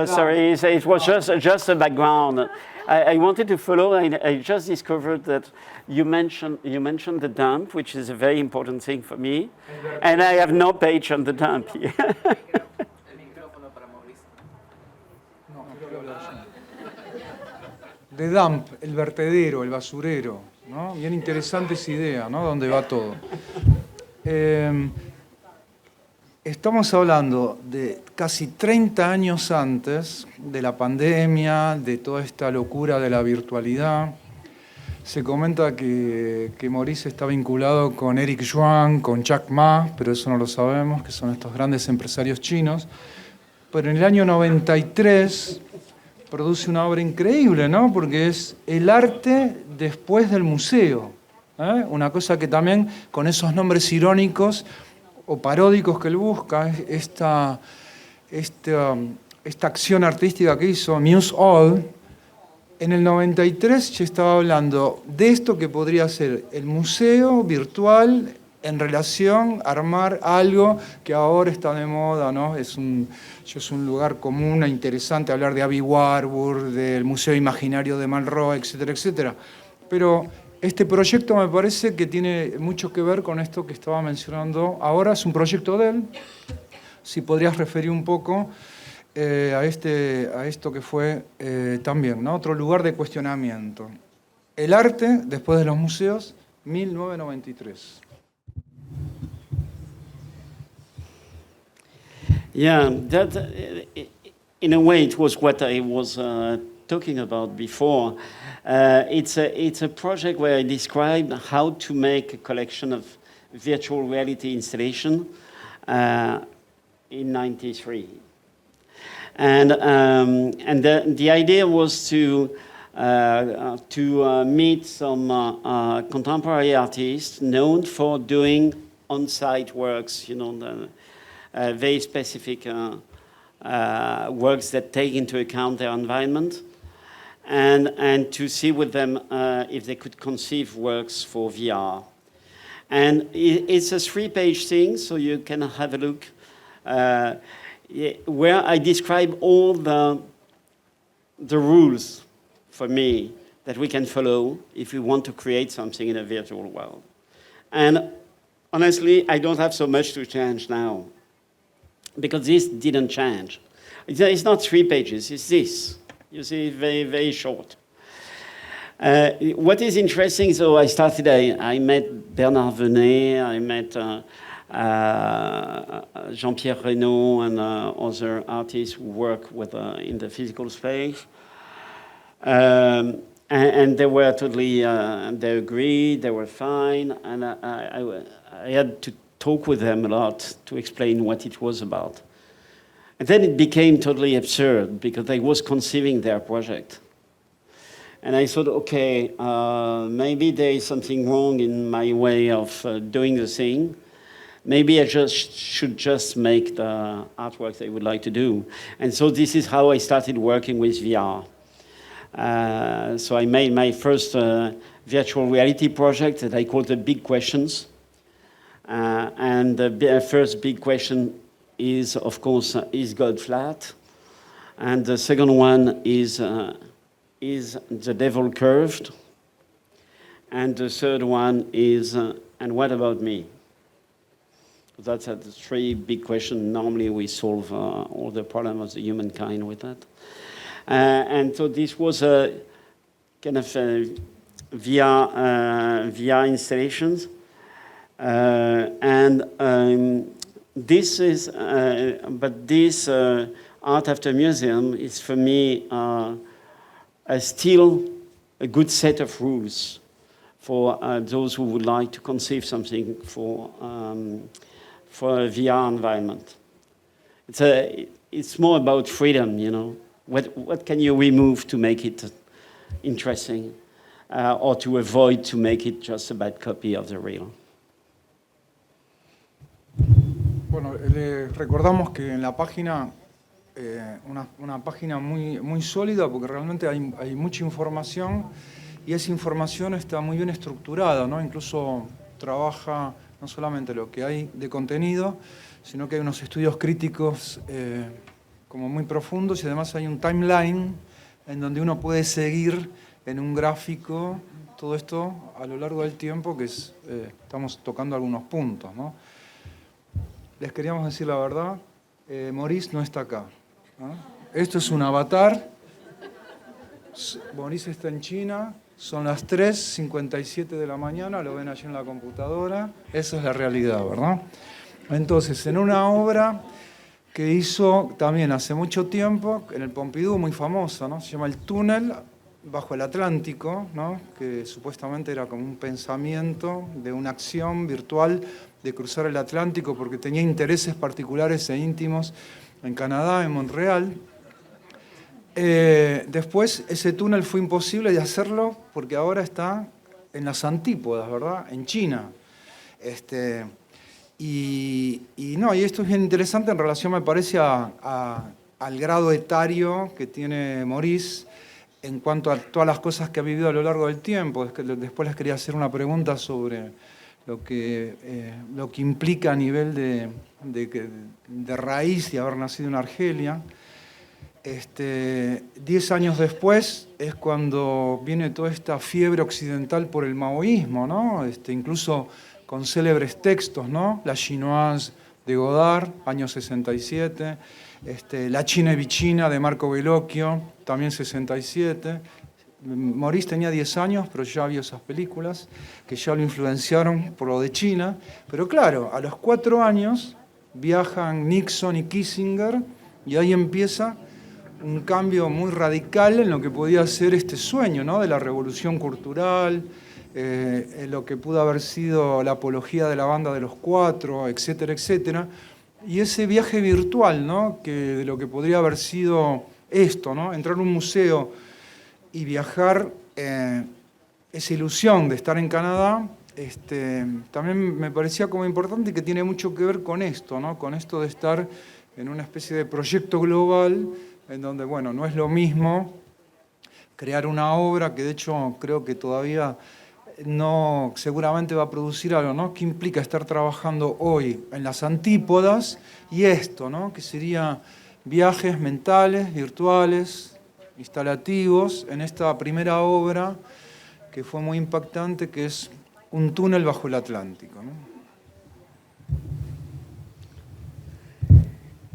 Sorry, it was just a background. I wanted to follow. I just discovered that you mentioned the dump, which is a very important thing for me, and I have no page on the dump here. The dump, el vertedero, el basurero, ¿no? Bien interesante esa idea, ¿no? Dónde va todo. Estamos hablando de casi 30 años antes de la pandemia, de toda esta locura de la virtualidad. Se comenta que Maurice está vinculado con Eric Yuan, con Jack Ma, pero eso no lo sabemos, que son estos grandes empresarios chinos. Pero en el año 93 produce una obra increíble, ¿no? Porque es el arte después del museo. Una cosa que también, con esos nombres irónicos o paródicos que él busca, esta acción artística que hizo Muse All, en el 93 ya estaba hablando de esto que podría ser el museo virtual en relación a armar algo que ahora está de moda, ¿no? Es un lugar común e interesante hablar de Abbey Warburg, del Museo Imaginario de Malraux, etcétera, etcétera. Pero este proyecto me parece que tiene mucho que ver con esto que estaba mencionando ahora. Es un proyecto de él. Si podrías referir un poco a esto que fue también, ¿no? Otro lugar de cuestionamiento. El arte, después de los museos, 1993. Yeah, that in a way it was what I was talking about before. It's a project where I described how to make a collection of virtual reality installation in '93, and the idea was to meet some contemporary artists known for doing on-site works, you know, very specific works that take into account their environment, and to see with them if they could conceive works for VR. And it's a 3-page thing, so you can have a look, where I describe all the rules for me that we can follow if we want to create something in a virtual world. And honestly, I don't have so much to change now, because this didn't change. It's not 3 pages, it's this. You see, very, very short. What is interesting, so I started, I met Bernard Venet, I met Jean-Pierre Reynaud and other artists who work with, in the physical space. And they were totally, they agreed, they were fine, and I had to talk with them a lot to explain what it was about. And then it became totally absurd because I was conceiving their project. And I thought, okay, maybe there is something wrong in my way of doing the thing. Maybe I should just make the artwork they would like to do. And so this is how I started working with VR. So I made my first virtual reality project that I called The Big Questions. And the first big question is, of course, is God flat? And the second one is the devil curved? And the third one is, and what about me? That's the 3 big questions. Normally we solve all the problems of the humankind with that. And so this was a kind of VR installations. This is, but this Art After Museum is for me still a good set of rules for those who would like to conceive something for a VR environment. It's more about freedom, you know. What can you remove to make it interesting, or to avoid to make it just a bad copy of the real? Bueno, le recordamos que en la página, una página muy sólida, porque realmente hay mucha información y esa información está muy bien estructurada, ¿no? Incluso trabaja no solamente lo que hay de contenido, sino que hay unos estudios críticos como muy profundos y además hay un timeline en donde uno puede seguir en un gráfico todo esto a lo largo del tiempo, que estamos tocando algunos puntos, ¿no? Les queríamos decir la verdad, Maurice no está acá, ¿no? Esto es un avatar, Maurice está en China, son las 3:57 de la mañana, lo ven allí en la computadora, esa es la realidad, ¿verdad? Entonces, en una obra que hizo también hace mucho tiempo, en el Pompidou, muy famosa, ¿no? Se llama El túnel bajo el Atlántico, ¿no? Que supuestamente era como un pensamiento de una acción virtual de cruzar el Atlántico porque tenía intereses particulares e íntimos en Canadá, en Montreal. Después ese túnel fue imposible de hacerlo porque ahora está en las antípodas, ¿verdad? En China. Y esto es bien interesante en relación, me parece, al grado etario que tiene Maurice en cuanto a todas las cosas que ha vivido a lo largo del tiempo. Después les quería hacer una pregunta sobre lo que implica a nivel de raíz y haber nacido en Argelia. 10 años después es cuando viene toda esta fiebre occidental por el maoísmo, ¿no? Incluso con célebres textos, ¿no? La Chinoise de Godard, año 67, La China y Vicina de Marco Bellocchio, también 67. Maurice tenía 10 años, pero ya vio esas películas que ya lo influenciaron por lo de China. Pero claro, a los 4 años viajan Nixon y Kissinger y ahí empieza un cambio muy radical en lo que podía ser este sueño, ¿no? De la revolución cultural, lo que pudo haber sido la apología de la banda de los 4, etcétera, etcétera. Y ese viaje virtual, ¿no? De lo que podría haber sido esto, ¿no? Entrar a un museo y viajar, esa ilusión de estar en Canadá, también me parecía como importante, que tiene mucho que ver con esto, ¿no? Con esto de estar en una especie de proyecto global, en donde, bueno, no es lo mismo crear una obra, que de hecho creo que todavía no, seguramente va a producir algo, ¿no? ¿Qué implica estar trabajando hoy en las antípodas? Y esto, ¿no? Que sería viajes mentales, virtuales, instalativos, en esta primera obra que fue muy impactante, que es Un túnel bajo el Atlántico, ¿no?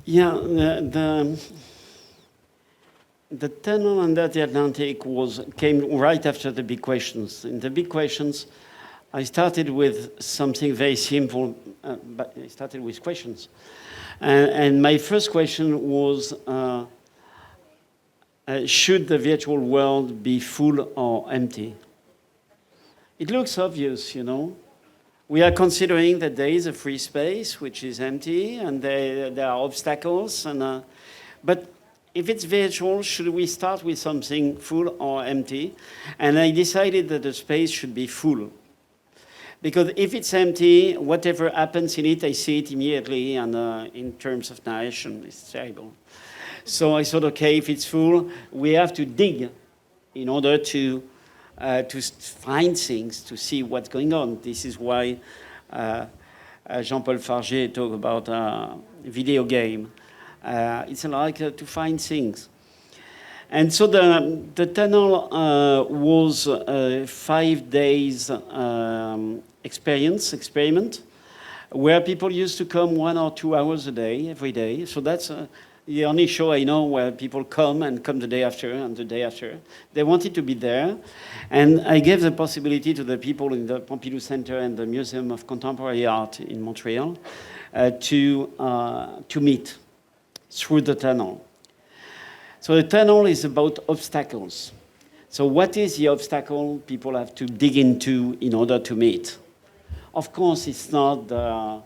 Yeah, the tunnel under the Atlantic came right after the big questions. In the big questions, I started with something very simple, but I started with questions. And my first question was, should the virtual world be full or empty? It looks obvious, you know. We are considering that there is a free space which is empty, and there are obstacles. But if it's virtual, should we start with something full or empty? And I decided that the space should be full. Because if it's empty, whatever happens in it, I see it immediately, and in terms of narration, it's terrible. So I thought, okay, if it's full, we have to dig in order to find things, to see what's going on. This is why Jean-Paul Fargé talked about a video game. It's like to find things. And so the tunnel was a 5 days experiment, where people used to come 1 or 2 hours a day, every day. So that's the only show I know where people come the day after and the day after. They wanted to be there. And I gave the possibility to the people in the Pompidou Center and the Museum of Contemporary Art in Montreal to meet through the tunnel. So the tunnel is about obstacles. So what is the obstacle people have to dig into in order to meet? Of course, it's not the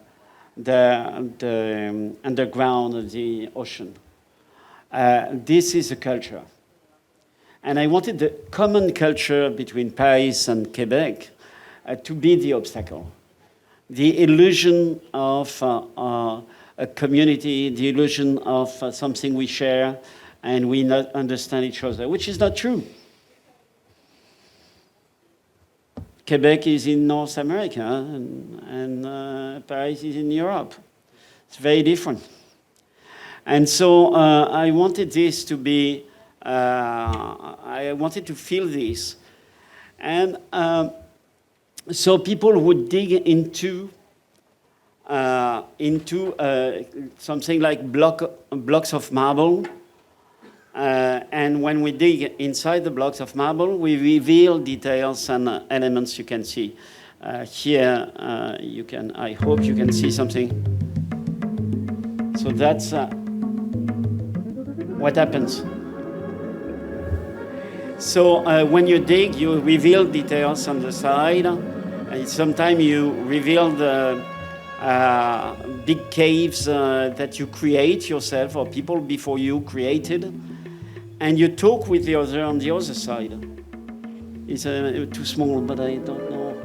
underground of the ocean. This is a culture. And I wanted the common culture between Paris and Quebec to be the obstacle. The illusion of a community, the illusion of something we share and we not understand each other, which is not true. Quebec is in North America, and Paris is in Europe. It's very different. And so I wanted this to be, I wanted to feel this. And so people would dig into something like blocks of marble. And when we dig inside the blocks of marble, we reveal details and elements you can see. Here, I hope you can see something. So that's what happens. So when you dig, you reveal details on the side. Sometimes you reveal the big caves that you create yourself, or people before you created. And you talk with the other on the other side. It's too small, but I don't know.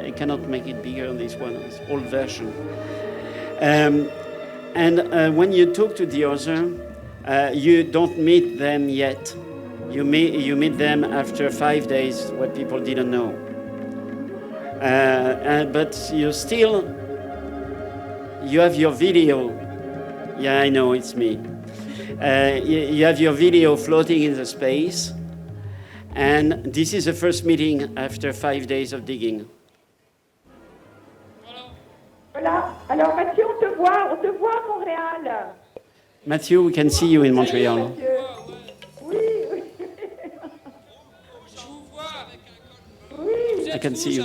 I cannot make it bigger, this one. It's old version. And when you talk to the other, you don't meet them yet. You meet them after 5 days, what people didn't know. But you have your video. Yeah, I know, it's me. You have your video floating in the space. And this is the first meeting after 5 days of digging. Voilà. Alors Mathieu, on te voit à Montréal. Matthew, we can see you in Montreal. Oui, oui. I can see you.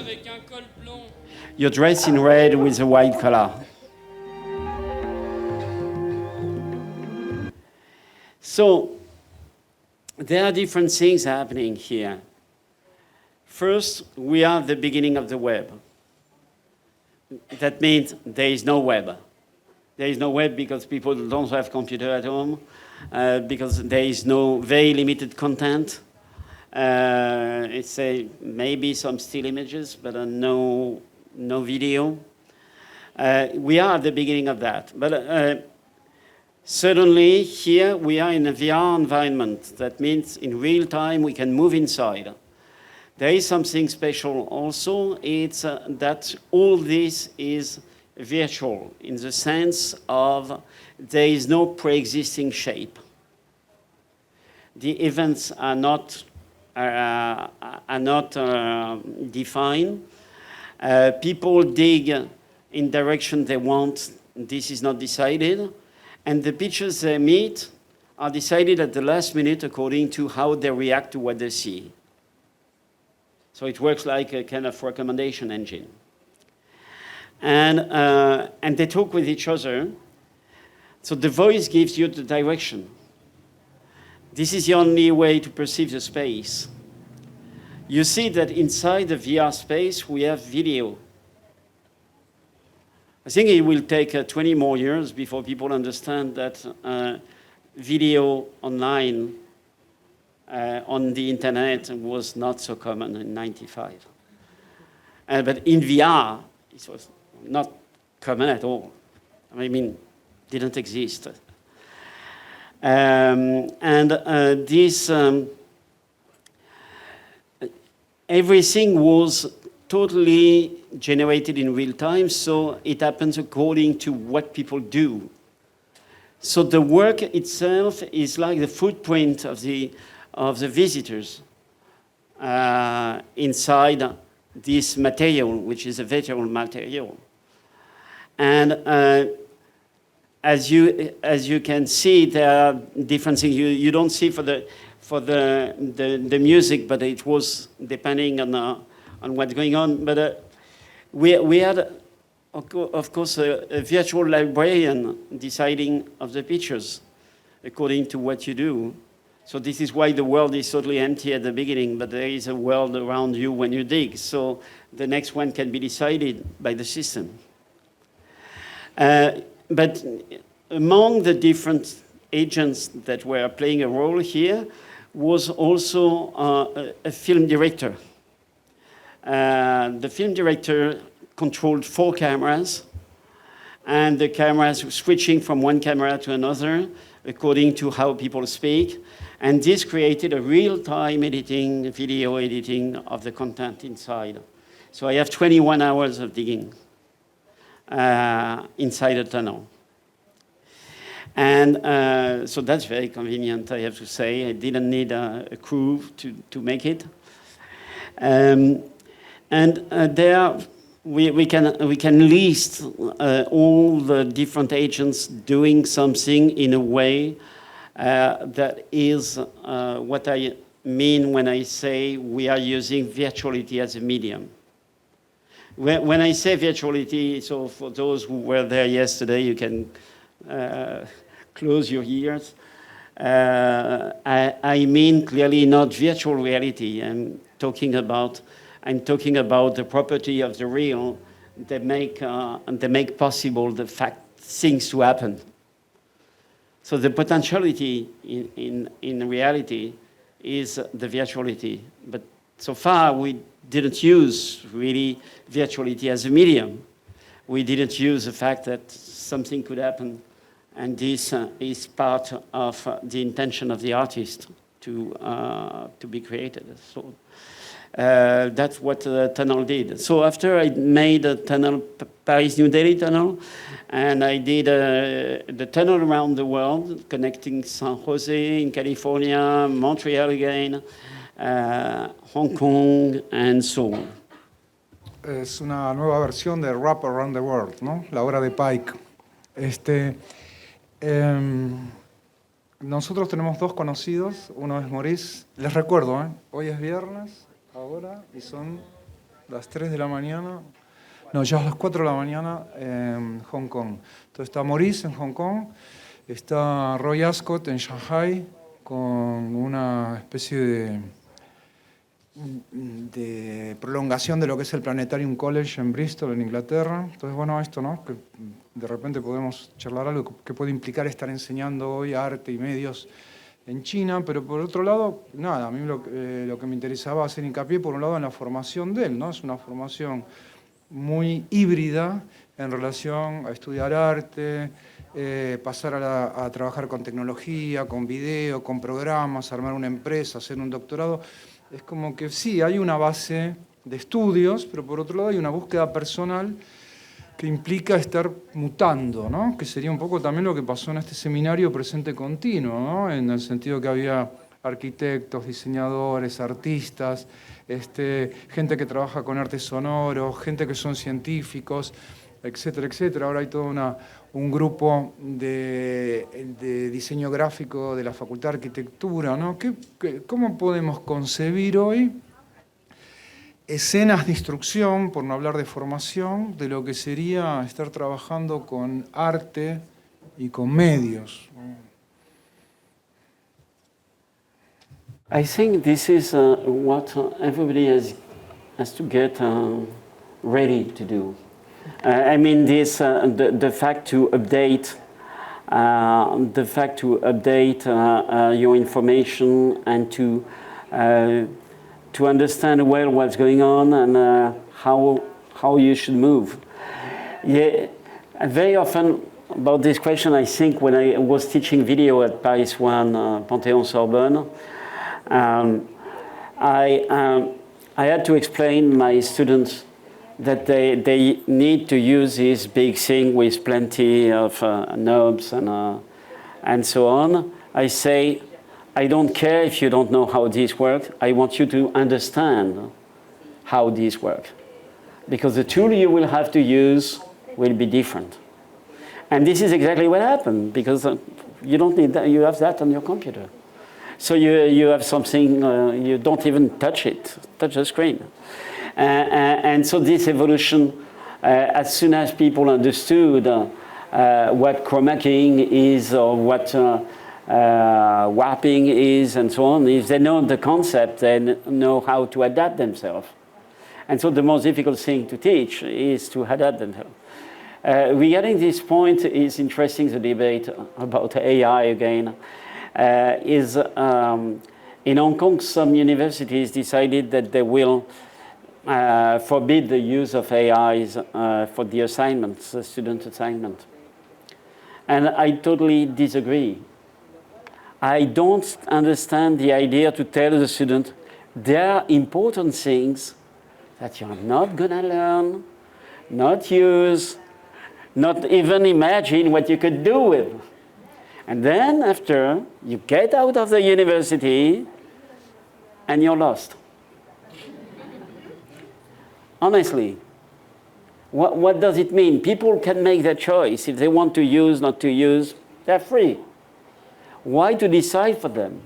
You're dressed in red with a white collar. So there are different things happening here. First, we are the beginning of the web. That means there is no web. There is no web because people don't have computer at home, because there is no very limited content. It's maybe some still images, but no video. We are at the beginning of that. But suddenly, here we are in a VR environment. That means in real time we can move inside. There is something special also. It's that all this is virtual in the sense of there is no pre-existing shape. The events are not defined. People dig in direction they want. This is not decided. And the pictures they meet are decided at the last minute according to how they react to what they see. So it works like a kind of recommendation engine. And they talk with each other. So the voice gives you the direction. This is the only way to perceive the space. You see that inside the VR space, we have video. I think it will take 20 more years before people understand that video online on the internet was not so common in '95. But in VR, it was not common at all. I mean, didn't exist. Everything was totally generated in real time, so it happens according to what people do. So the work itself is like the footprint of the visitors inside this material, which is a virtual material. And as you can see, there are different things you don't see for the music, but it was depending on what's going on. But we had, of course, a virtual librarian deciding of the pictures according to what you do. So this is why the world is totally empty at the beginning, but there is a world around you when you dig. So the next one can be decided by the system. But among the different agents that were playing a role here was also a film director. The film director controlled 4 cameras, and the cameras were switching from one camera to another according to how people speak. And this created a real-time editing, video editing of the content inside. So I have 21 hours of digging. inside a tunnel. And so that's very convenient, I have to say. I didn't need a crew to make it. And there we can list all the different agents doing something in a way that is what I mean when I say we are using virtuality as a medium. When I say virtuality, so for those who were there yesterday, you can close your ears. I mean clearly not virtual reality. I'm talking about the property of the real that make possible the fact things to happen. So the potentiality in reality is the virtuality. But so far we didn't use really virtuality as a medium. We didn't use the fact that something could happen, and this is part of the intention of the artist to be created. So that's what the tunnel did. So after I made a tunnel, Paris-New Delhi tunnel, and I did the tunnel around the world, connecting San Jose in California, Montreal again, Hong Kong, and so on. Es una nueva versión de Wrap Around the World, ¿no? La obra de Pike. Nosotros tenemos dos conocidos, uno es Maurice. Les recuerdo, hoy es viernes, ahora, y son las 3 de la mañana, no, ya a las 4 de la mañana en Hong Kong. Entonces está Maurice en Hong Kong, está Roy Ascott en Shanghai, con una especie de prolongación de lo que es el Planetarium College en Bristol, en Inglaterra. Entonces, bueno, esto, ¿no? Que de repente podemos charlar algo que puede implicar estar enseñando hoy arte y medios en China, pero por otro lado, nada, a mí lo que me interesaba hacer hincapié, por un lado, en la formación de él, ¿no? Es una formación muy híbrida en relación a estudiar arte, pasar a trabajar con tecnología, con video, con programas, armar una empresa, hacer un doctorado. Es como que sí, hay una base de estudios, pero por otro lado hay una búsqueda personal que implica estar mutando, ¿no? Que sería un poco también lo que pasó en este seminario presente continuo, ¿no? En el sentido que había arquitectos, diseñadores, artistas, gente que trabaja con arte sonoro, gente que son científicos, etcétera, etcétera. Ahora hay todo un grupo de diseño gráfico de la Facultad de Arquitectura, ¿no? ¿Cómo podemos concebir hoy escenas de instrucción, por no hablar de formación, de lo que sería estar trabajando con arte y con medios? I think this is what everybody has to get ready to do. I mean, the fact to update, your information and to understand well what's going on and how you should move. Yeah, very often about this question, I think when I was teaching video at Paris 1, Panthéon-Sorbonne, I had to explain my students that they need to use this big thing with plenty of knobs and so on. I say, I don't care if you don't know how this works. I want you to understand how this works. Because the tool you will have to use will be different. And this is exactly what happened, because you don't need that, you have that on your computer. So you have something, you don't even touch the screen. And so this evolution, as soon as people understood what chroma keying is or what warping is and so on, if they know the concept, they know how to adapt themselves. And so the most difficult thing to teach is to adapt themselves. Regarding this point, is interesting, the debate about AI again. In Hong Kong, some universities decided that they will forbid the use of AIs for the assignments, the student assignment. And I totally disagree. I don't understand the idea to tell the student there are important things that you're not gonna learn, not use, not even imagine what you could do with. And then after, you get out of the university and you're lost. Honestly, what does it mean? People can make their choice. If they want to use, not to use, they're free. Why to decide for them?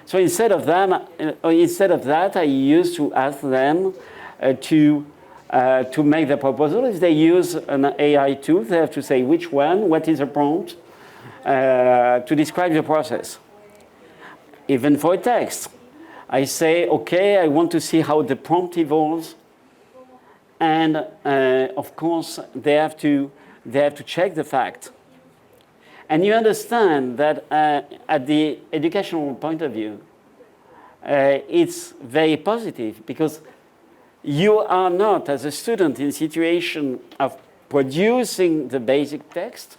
So instead of that, I used to ask them to make the proposal. If they use an AI tool, they have to say which one, what is a prompt, to describe the process. Even for a text, I say, okay, I want to see how the prompt evolves. And of course, they have to check the fact. And you understand that at the educational point of view, it's very positive because you are not, as a student, in situation of producing the basic text.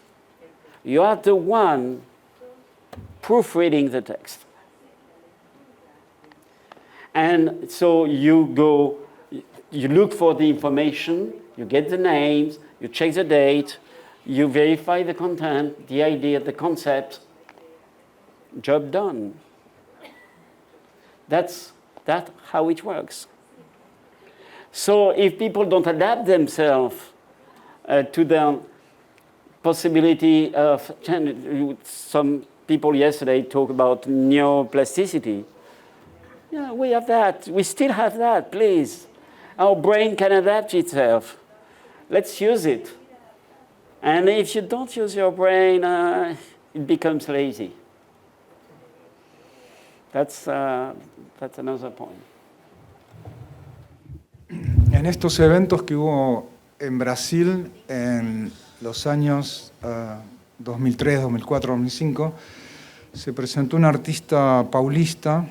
You are the one proofreading the text. And so you look for the information, you get the names, you check the date, you verify the content, the idea, the concept. Job done. That's how it works. So if people don't adapt themselves to the possibility of, some people yesterday talked about neuroplasticity. Yeah, we have that. We still have that, please. Our brain can adapt itself. Let's use it. And if you don't use your brain, it becomes lazy. That's another point. En estos eventos que hubo en Brasil en los años 2003, 2004, 2005, se presentó un artista paulista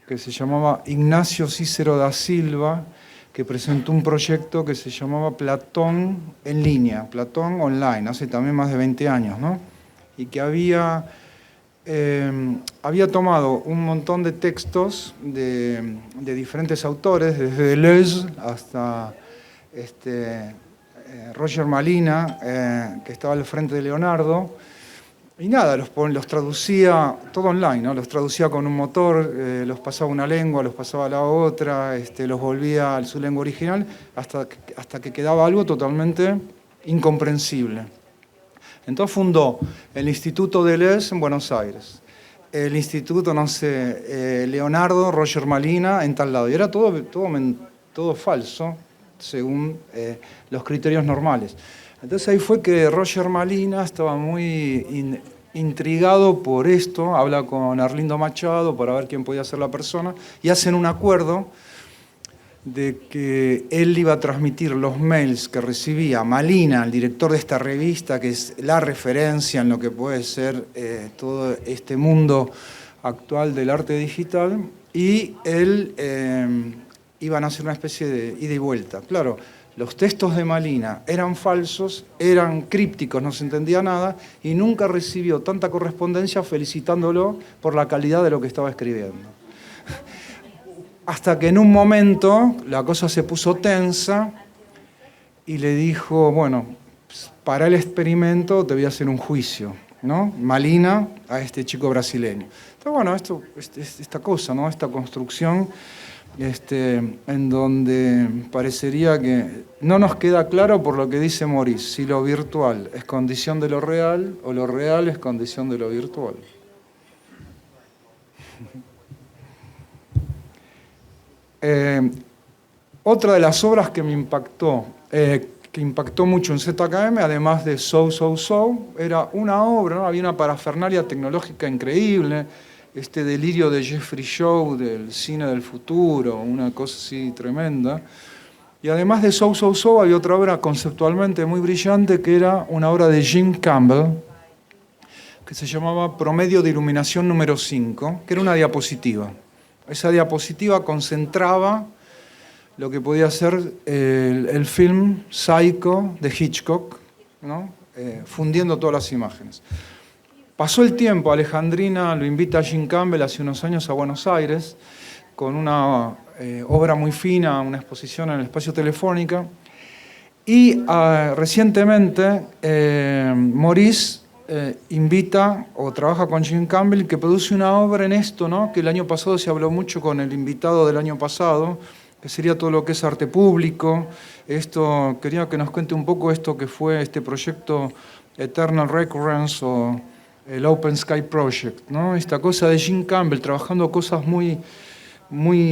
que se llamaba Ignacio Cícero da Silva, que presentó un proyecto que se llamaba Platón en línea, Platón online, hace también más de 20 años, ¿no? Y que había tomado un montón de textos de diferentes autores, desde Deleuze hasta Roger Malina, que estaba al frente de Leonardo, y nada, los traducía todo online, ¿no? Los traducía con un motor, los pasaba a una lengua, los pasaba a la otra, los volvía a su lengua original, hasta que quedaba algo totalmente incomprensible. Entonces fundó el Instituto Deleuze en Buenos Aires, el Instituto, no sé, Leonardo, Roger Malina en tal lado, y era todo falso, según los criterios normales. Entonces ahí fue que Roger Malina estaba muy intrigado por esto, habla con Arlindo Machado para ver quién podía ser la persona, y hacen un acuerdo de que él iba a transmitir los mails que recibía Malina, el director de esta revista, que es la referencia en lo que puede ser todo este mundo actual del arte digital, y él iban a hacer una especie de ida y vuelta. Claro, los textos de Malina eran falsos, eran crípticos, no se entendía nada, y nunca recibió tanta correspondencia felicitándolo por la calidad de lo que estaba escribiendo. Hasta que en un momento la cosa se puso tensa y le dijo, bueno, para el experimento te voy a hacer un juicio, ¿no? Malina a este chico brasileño. Entonces, bueno, esta cosa, ¿no? Esta construcción en donde parecería que no nos queda claro por lo que dice Maurice, si lo virtual es condición de lo real o lo real es condición de lo virtual. Otra de las obras que me impactó mucho en ZKM, además de era una obra, ¿no? Había una parafernalia tecnológica increíble, este delirio de Jeffrey Shaw del cine del futuro, una cosa así tremenda. Y además de había otra obra conceptualmente muy brillante que era una obra de Jim Campbell, que se llamaba Promedio de Iluminación número 5, que era una diapositiva. Esa diapositiva concentraba lo que podía ser el film Psycho de Hitchcock, ¿no? Fundiendo todas las imágenes. Pasó el tiempo, Alejandrina lo invita a Jim Campbell hace unos años a Buenos Aires con una obra muy fina, una exposición en el Espacio Telefónica, Y recientemente Maurice invita o trabaja con Jim Campbell, que produce una obra en esto, ¿no? Que el año pasado se habló mucho con el invitado del año pasado, que sería todo lo que es arte público. Esto, quería que nos cuente un poco esto que fue este proyecto Eternal Recurrence o el Open Sky Project, ¿no? Esta cosa de Jim Campbell trabajando cosas muy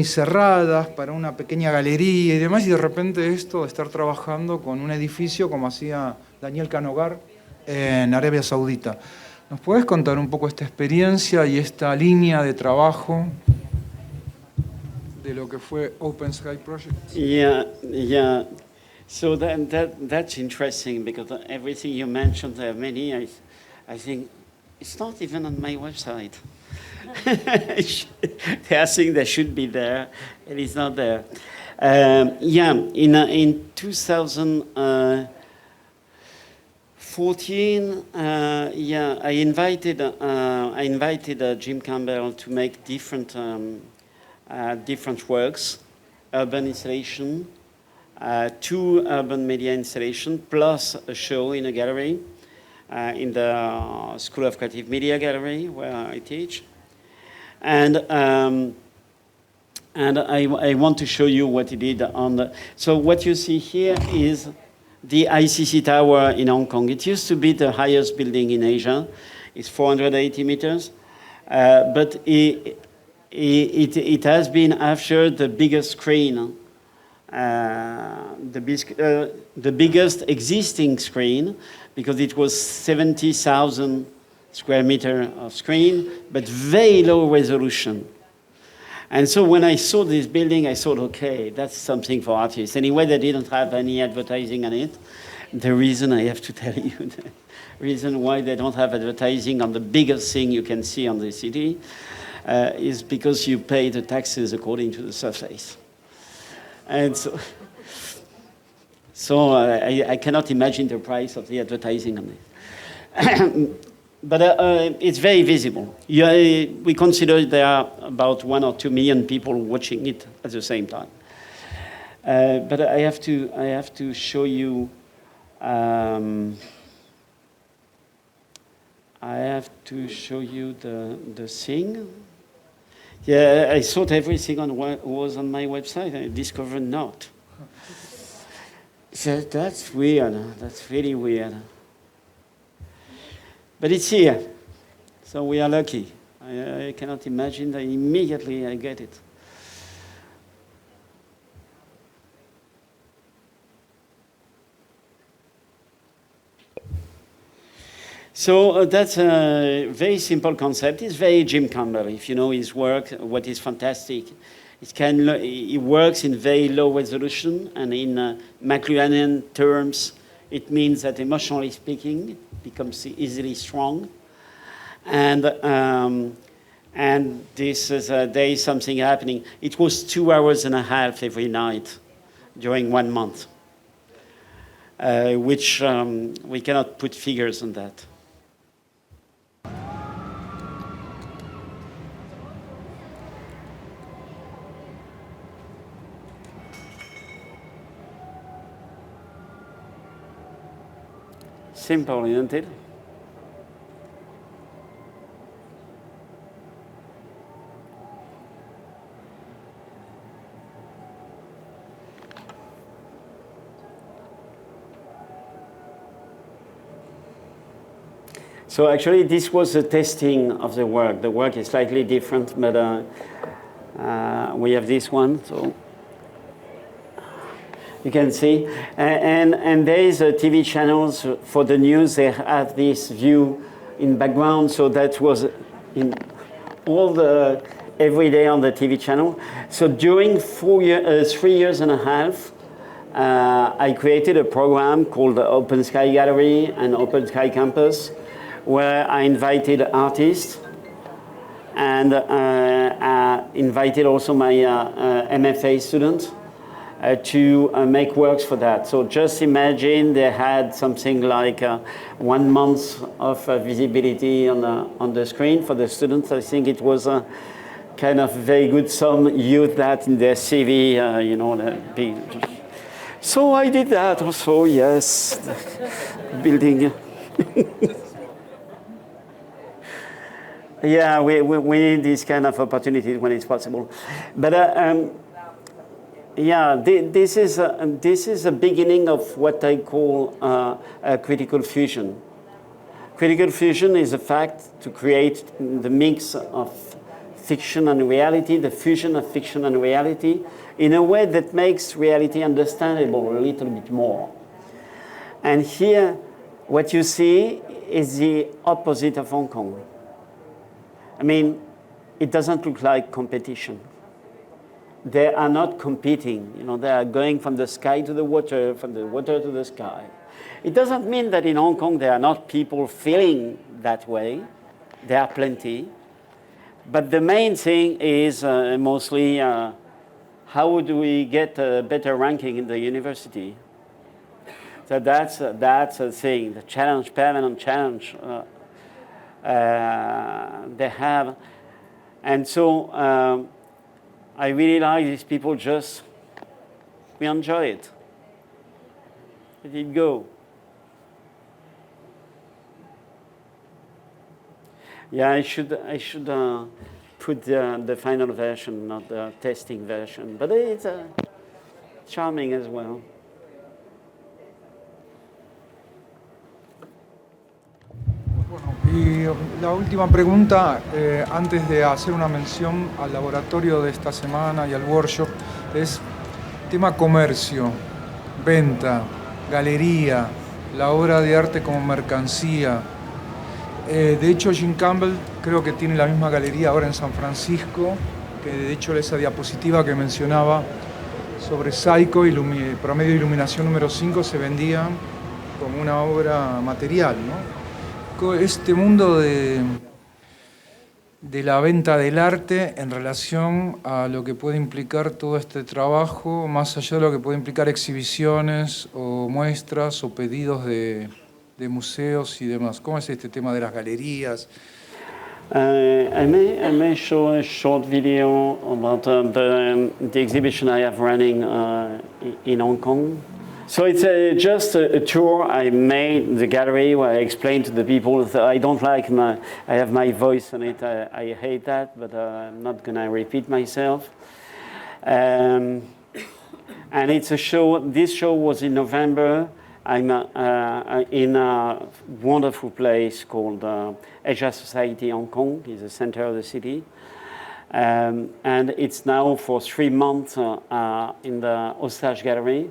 cerradas para una pequeña galería y demás, y de repente esto de estar trabajando con un edificio como hacía Daniel Canogar en Arabia Saudita. ¿Nos puedes contar un poco esta experiencia y esta línea de trabajo de lo que fue Open Sky Project? Yeah. So that's interesting because everything you mentioned, there are many. I think it's not even on my website. They are saying they should be there, and it's not there. In 2014, I invited Jim Campbell to make different works, urban installation, 2 urban media installation, plus a show in a gallery, in the School of Creative Media Gallery where I teach. And I want to show you what he did on the. So what you see here is the ICC Tower in Hong Kong. It used to be the highest building in Asia. It's 480 meters, but it has been after the biggest screen, the biggest existing screen, because it was 70,000 square meter of screen, but very low resolution. And so when I saw this building, I thought, okay, that's something for artists. Anyway, they didn't have any advertising on it. The reason I have to tell you, the reason why they don't have advertising on the biggest thing you can see on the city is because you pay the taxes according to the surface. And so I cannot imagine the price of the advertising on it. But it's very visible. We consider there are about 1 or 2 million people watching it at the same time. But I have to show you. I have to show you the thing. Yeah, I thought everything was on my website. I discovered not. So that's weird. That's really weird. But it's here, so we are lucky. I cannot imagine that immediately I get it. So that's a very simple concept. It's very Jim Campbell. If you know his work, what is fantastic, he works in very low resolution, and in McLuhanian terms, it means that emotionally speaking, becomes easily strong, and this is there is something happening. It was 2.5 hours every night during 1 month, which we cannot put figures on that. Simple, isn't it? So actually, this was a testing of the work. The work is slightly different, but we have this one, so you can see. And there is a TV channels for the news. They have this view in background, so that was in all the every day on the TV channel. So during 3 years and a half, I created a program called the Open Sky Gallery and Open Sky Campus, where I invited artists and invited also my MFA students to make works for that. So just imagine they had something like 1 month of visibility on the screen for the students. I think it was a kind of very good. Some use that in their CV, So I did that also, yes. Building. Yeah, we need this kind of opportunities when it's possible. But yeah, this is a beginning of what I call a critical fusion. Critical fusion is a fact to create the mix of fiction and reality, the fusion of fiction and reality, in a way that makes reality understandable a little bit more. And here, what you see is the opposite of Hong Kong. I mean, it doesn't look like competition. They are not competing. You know, they are going from the sky to the water, from the water to the sky. It doesn't mean that in Hong Kong there are not people feeling that way. There are plenty. But the main thing is mostly how do we get a better ranking in the university? So that's a thing, the challenge, permanent challenge they have. And so I really like these people we enjoy it. Let it go. Yeah, I should put the final version, not the testing version, but it's charming as well. Y la última pregunta, antes de hacer una mención al laboratorio de esta semana y al workshop, es tema comercio, venta, galería, la obra de arte como mercancía. De hecho, Jim Campbell creo que tiene la misma galería ahora en San Francisco, que de hecho esa diapositiva que mencionaba sobre Psycho, promedio de iluminación número 5, se vendía como una obra material, ¿no? Este mundo de la venta del arte en relación a lo que puede implicar todo este trabajo, más allá de lo que puede implicar exhibiciones o muestras o pedidos de museos y demás. ¿Cómo es este tema de las galerías? I may show a short video about the exhibition I have running in Hong Kong. So it's just a tour I made in the gallery where I explained to the people that I don't like I have my voice on it. I hate that, but I'm not going to repeat myself. And it's a show. This show was in November. I'm in a wonderful place called Asia Society Hong Kong. It's the center of the city. And it's now for 3 months in the Osage Gallery.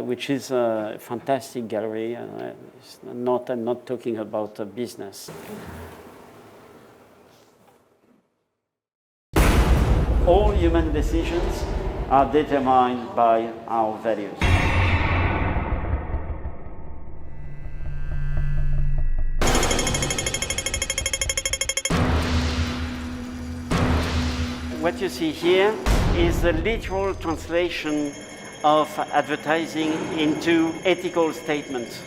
Which is a fantastic gallery. I'm not talking about business. All human decisions are determined by our values. What you see here is the literal translation of advertising into ethical statements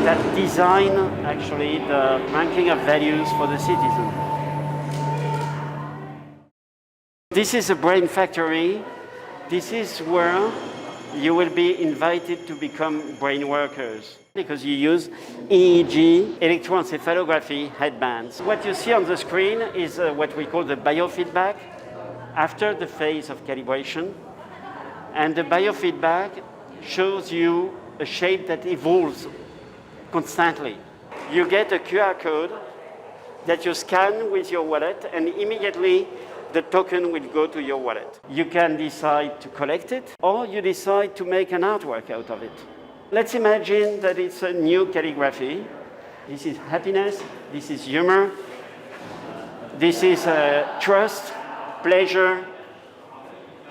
that design actually the ranking of values for the citizen. This is a brain factory. This is where you will be invited to become brain workers because you use EEG, electroencephalography headbands. What you see on the screen is what we call the biofeedback after the phase of calibration. And the biofeedback shows you a shape that evolves constantly. You get a QR code that you scan with your wallet, and immediately the token will go to your wallet. You can decide to collect it, or you decide to make an artwork out of it. Let's imagine that it's a new calligraphy. This is happiness, this is humor, this is trust, pleasure,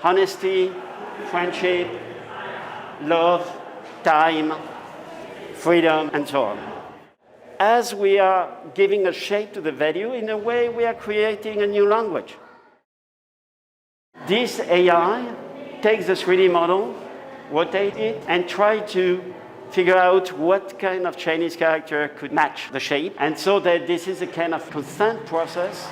honesty, friendship, love, time, freedom, and so on. As we are giving a shape to the value, in a way we are creating a new language. This AI takes the 3D model, rotates it, and try to figure out what kind of Chinese character could match the shape. And so that this is a kind of constant process.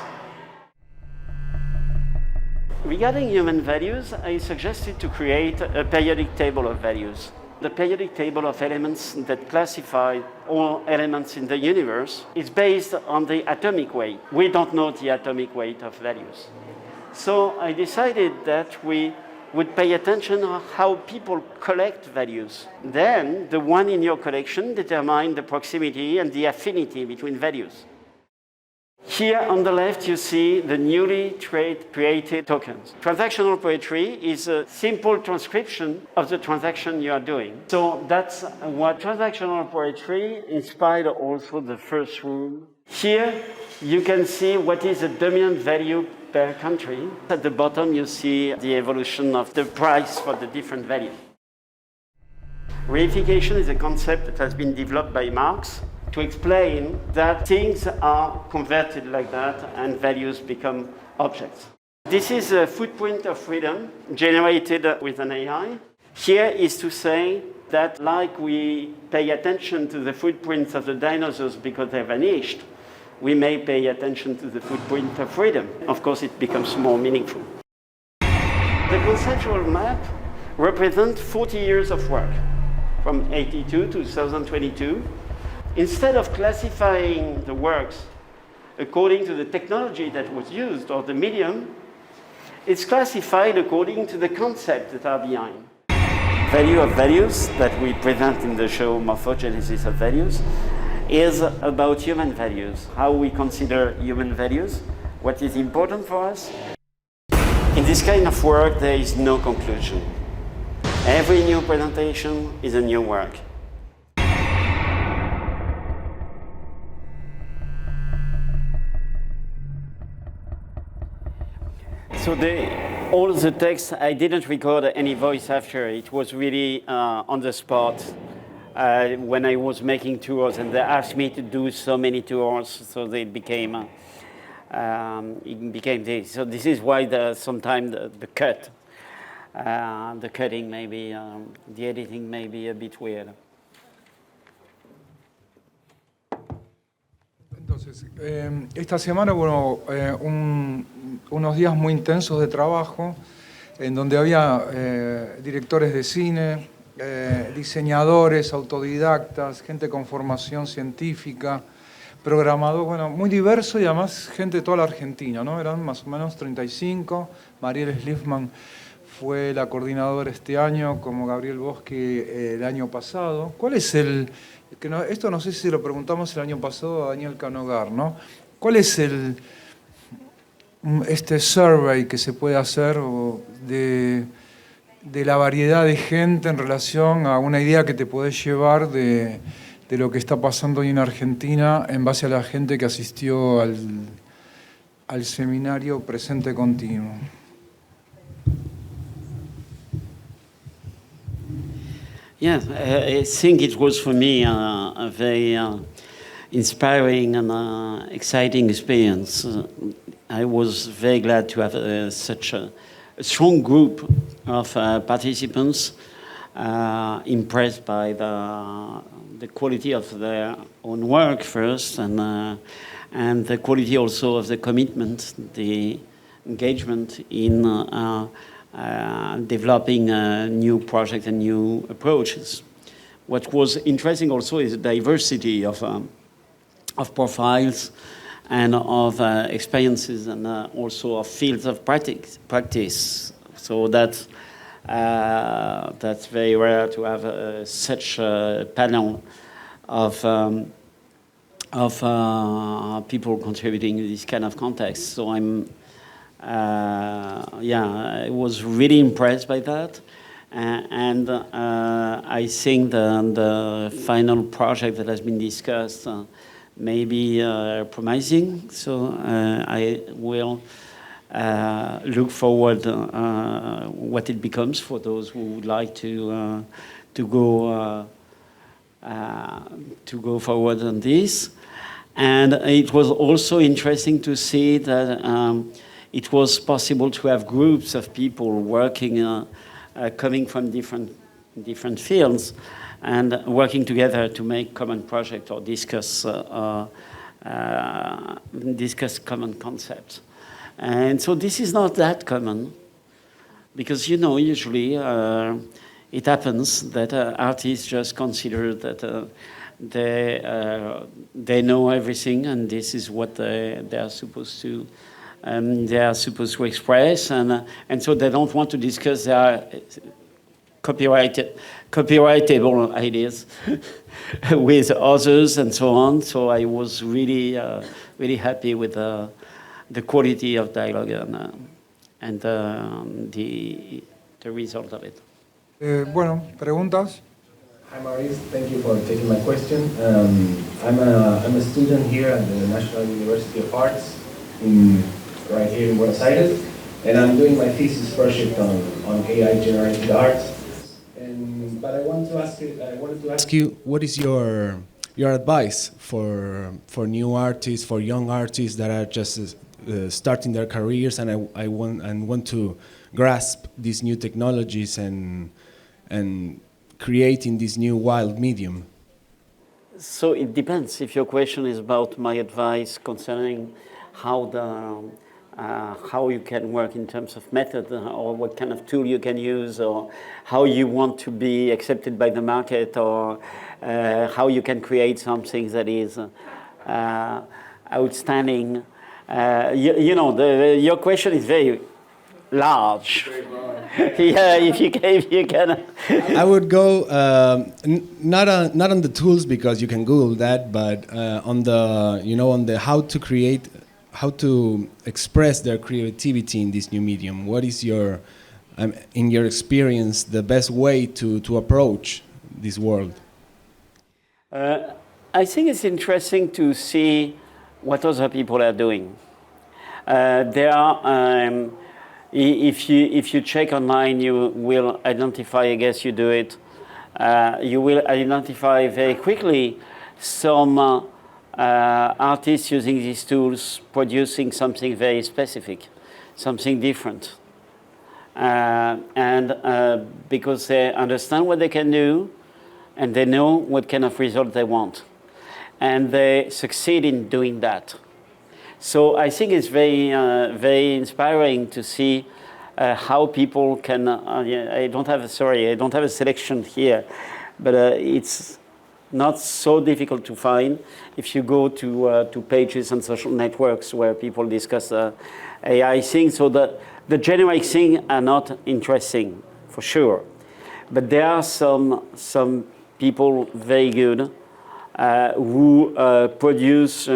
Regarding human values, I suggested to create a periodic table of values. The periodic table of elements that classify all elements in the universe is based on the atomic weight. We don't know the atomic weight of values. So I decided that we would pay attention to how people collect values. Then the one in your collection determines the proximity and the affinity between values. Here on the left, you see the newly created tokens. Transactional poetry is a simple transcription of the transaction you are doing. So that's what transactional poetry inspired also the first rule. Here, you can see what is the dominant value per country. At the bottom, you see the evolution of the price for the different values. Reification is a concept that has been developed by Marx to explain that things are converted like that and values become objects. This is a footprint of freedom generated with an AI. Here is to say that like we pay attention to the footprints of the dinosaurs because they vanished, we may pay attention to the footprint of freedom. Of course, it becomes more meaningful. The conceptual map represents 40 years of work, from 82 to 2022. Instead of classifying the works according to the technology that was used or the medium, it's classified according to the concepts that are behind. Value of values that we present in the show Morphogenesis of Values is about human values, how we consider human values, what is important for us. In this kind of work, there is no conclusion. Every new presentation is a new work. So all the text, I didn't record any voice after. It was really on the spot when I was making tours, and they asked me to do so many tours, so it became this. So this is why sometimes the cutting maybe, the editing may be a bit weird. Entonces, esta semana hubo unos días muy intensos de trabajo, en donde había directores de cine, diseñadores, autodidactas, gente con formación científica, programadores, bueno, muy diverso y además gente de toda la Argentina, ¿no? Eran más o menos 35. Mariel Schliffman fue la coordinadora este año, como Gabriel Bosque el año pasado. ¿Cuál es esto no sé si lo preguntamos el año pasado a Daniel Canogar, ¿no? ¿Cuál es este survey que se puede hacer de la variedad de gente en relación a una idea que te podés llevar de lo que está pasando hoy en Argentina en base a la gente que asistió al seminario Presente Continuo? Yes, I think it was for me a very inspiring and exciting experience. I was very glad to have such a strong group of participants impressed by the quality of their own work first, and the quality also of the commitment, the engagement in developing a new project and new approaches. What was interesting also is the diversity of profiles and of experiences, and also of fields of practice. So that's very rare to have such a panel of people contributing in this kind of context. So I was really impressed by that, and I think the final project that has been discussed may be promising. So I will look forward what it becomes for those who would like to go forward on this. And it was also interesting to see that it was possible to have groups of people working, coming from different fields, and working together to make common project or discuss common concepts. And so this is not that common, because usually it happens that artists just consider that they know everything, and this is what they are supposed to express, and so they don't want to discuss their copyrightable ideas with others and so on. So I was really really happy with the quality of dialogue and the result of it. Bueno, preguntas. Hi Maurice, thank you for taking my question. I'm a student here at the National University of Arts, right here in Buenos Aires, and I'm doing my thesis project on AI-generated art. But I wanted to ask you, what is your advice for new artists, for young artists that are just starting their careers and want to grasp these new technologies and creating this new wild medium? So it depends. If your question is about my advice concerning how you can work in terms of method, or what kind of tool you can use, or how you want to be accepted by the market, or how you can create something that is outstanding. Your question is very large. Yeah, if you can. I would go not on the tools, because you can Google that, but on the how to express their creativity in this new medium. What is in your experience, the best way to approach this world? I think it's interesting to see what other people are doing. There are. If you check online, you will identify, I guess you do it, you will identify very quickly some artists using these tools producing something very specific, something different. Because they understand what they can do, and they know what kind of result they want. And they succeed in doing that. So I think it's very, very inspiring to see how people can. I don't have a selection here, but it's not so difficult to find if you go to pages on social networks where people discuss AI things. So the generic things are not interesting for sure, but there are some people very good who produce.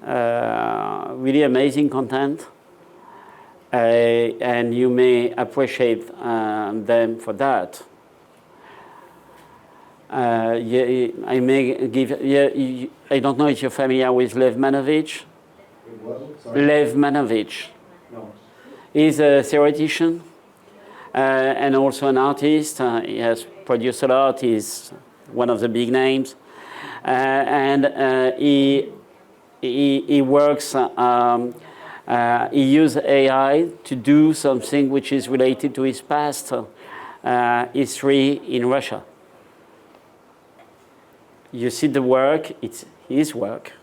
Really amazing content, and you may appreciate them for that. I may give. I don't know if you're familiar with Lev Manovich. Lev Manovich. No. He's a theoretician and also an artist. He has produced a lot. He's one of the big names, and he works, he uses AI to do something which is related to his past history in Russia. You see the work, it's his work.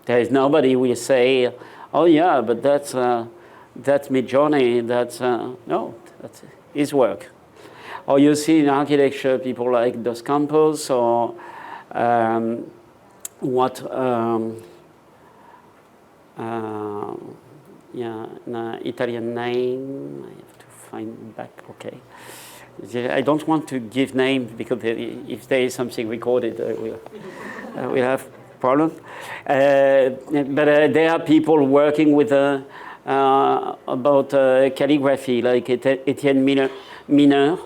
There is nobody who will say, oh yeah, but that's Midjourney, no, that's his work. Or you see in architecture people like Dos Campos, or an Italian name. I have to find back. Okay, I don't want to give names because if there is something recorded, we'll have problem. But there are people working with about calligraphy, like Etienne Mineur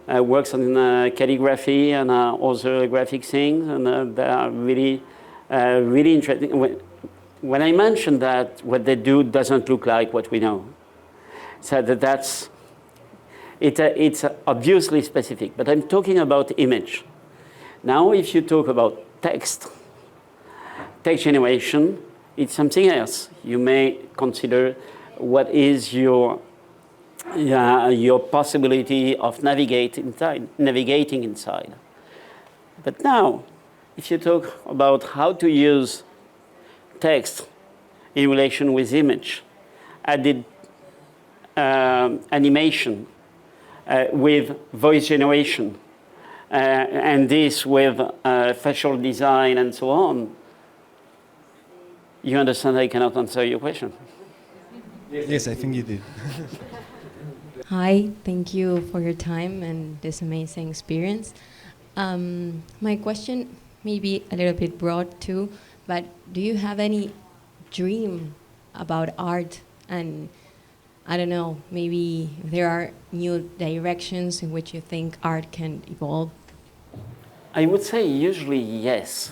works on calligraphy and other graphic things, and they are really, really interesting. When I mention that what they do doesn't look like what we know, so it's obviously specific. But I'm talking about image. Now, if you talk about text generation, it's something else. You may consider what is your possibility of navigating inside. But now, if you talk about how to use text in relation with image, added animation, with voice generation, and this with facial design and so on, you understand I cannot answer your question. Yes, I think you did. Hi, thank you for your time and this amazing experience. My question may be a little bit broad too, but do you have any dream about art? And I don't know, maybe there are new directions in which you think art can evolve? I would say usually yes.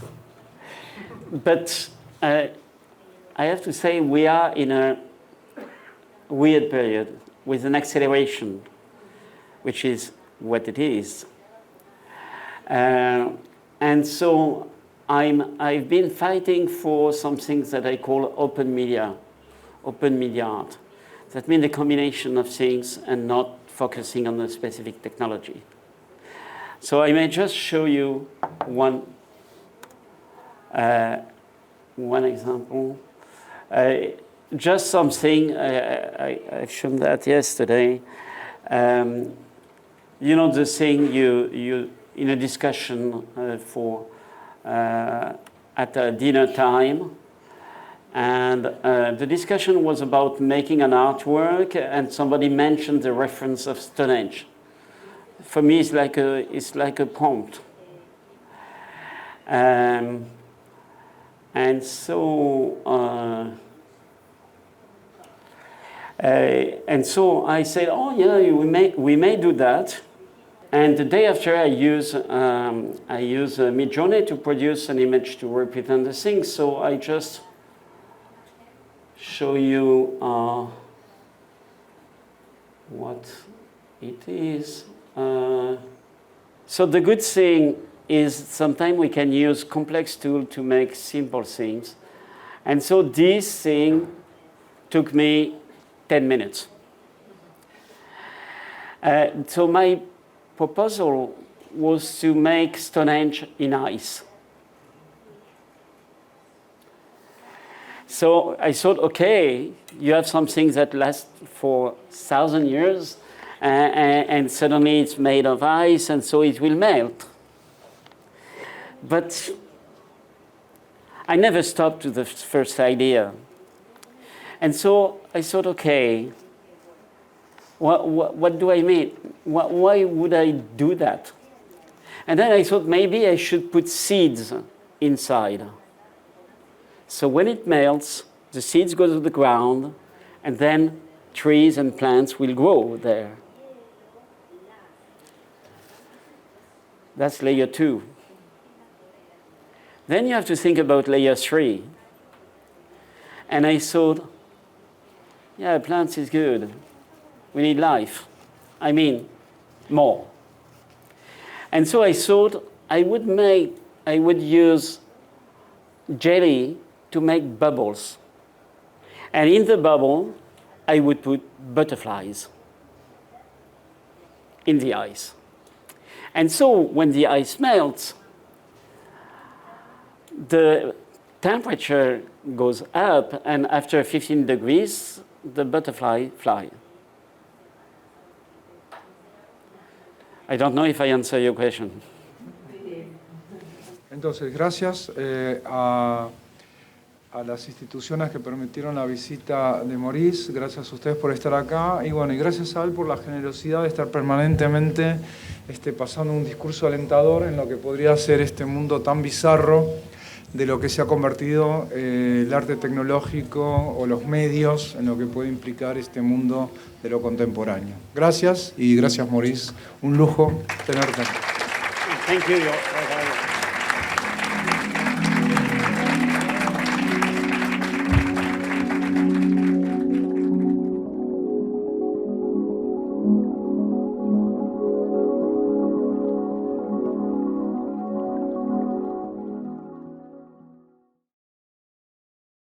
But I have to say we are in a weird period with an acceleration, which is what it is. And so I've been fighting for some things that I call open media art. That means the combination of things and not focusing on a specific technology. So I may just show you one example. Just something, I've shown that yesterday. You know the thing you in a discussion at a dinner time, and the discussion was about making an artwork, and somebody mentioned the reference of Stone Age. For me, it's like a prompt. And so I said, oh yeah, we may do that. And the day after, I use Midjourney to produce an image to represent the thing. So I just show you what it is. So the good thing is sometimes we can use complex tools to make simple things. And so this thing took me 10 minutes. So my proposal was to make Stonehenge in ice. So I thought, okay, you have something that lasts for 1,000 years, and suddenly it's made of ice, and so it will melt. But I never stopped to the first idea. And so I thought, okay, what do I mean? Why would I do that? And then I thought maybe I should put seeds inside. So when it melts, the seeds go to the ground, and then trees and plants will grow there. That's layer 2. Then you have to think about layer 3. And I thought, yeah, plants is good. We need life. I mean, more. And so I thought I would use jelly to make bubbles. And in the bubble, I would put butterflies in the ice. And so when the ice melts, the temperature goes up, and after 15 degrees, the butterfly fly. I don't know if I answer your question. Entonces, gracias a las instituciones que permitieron la visita de Maurice, gracias a ustedes por estar acá, y bueno, y gracias a él por la generosidad de estar permanentemente pasando un discurso alentador en lo que podría ser este mundo tan bizarro de lo que se ha convertido el arte tecnológico o los medios en lo que puede implicar este mundo de lo contemporáneo. Gracias y gracias, Maurice. Un lujo tenerte aquí. Thank you.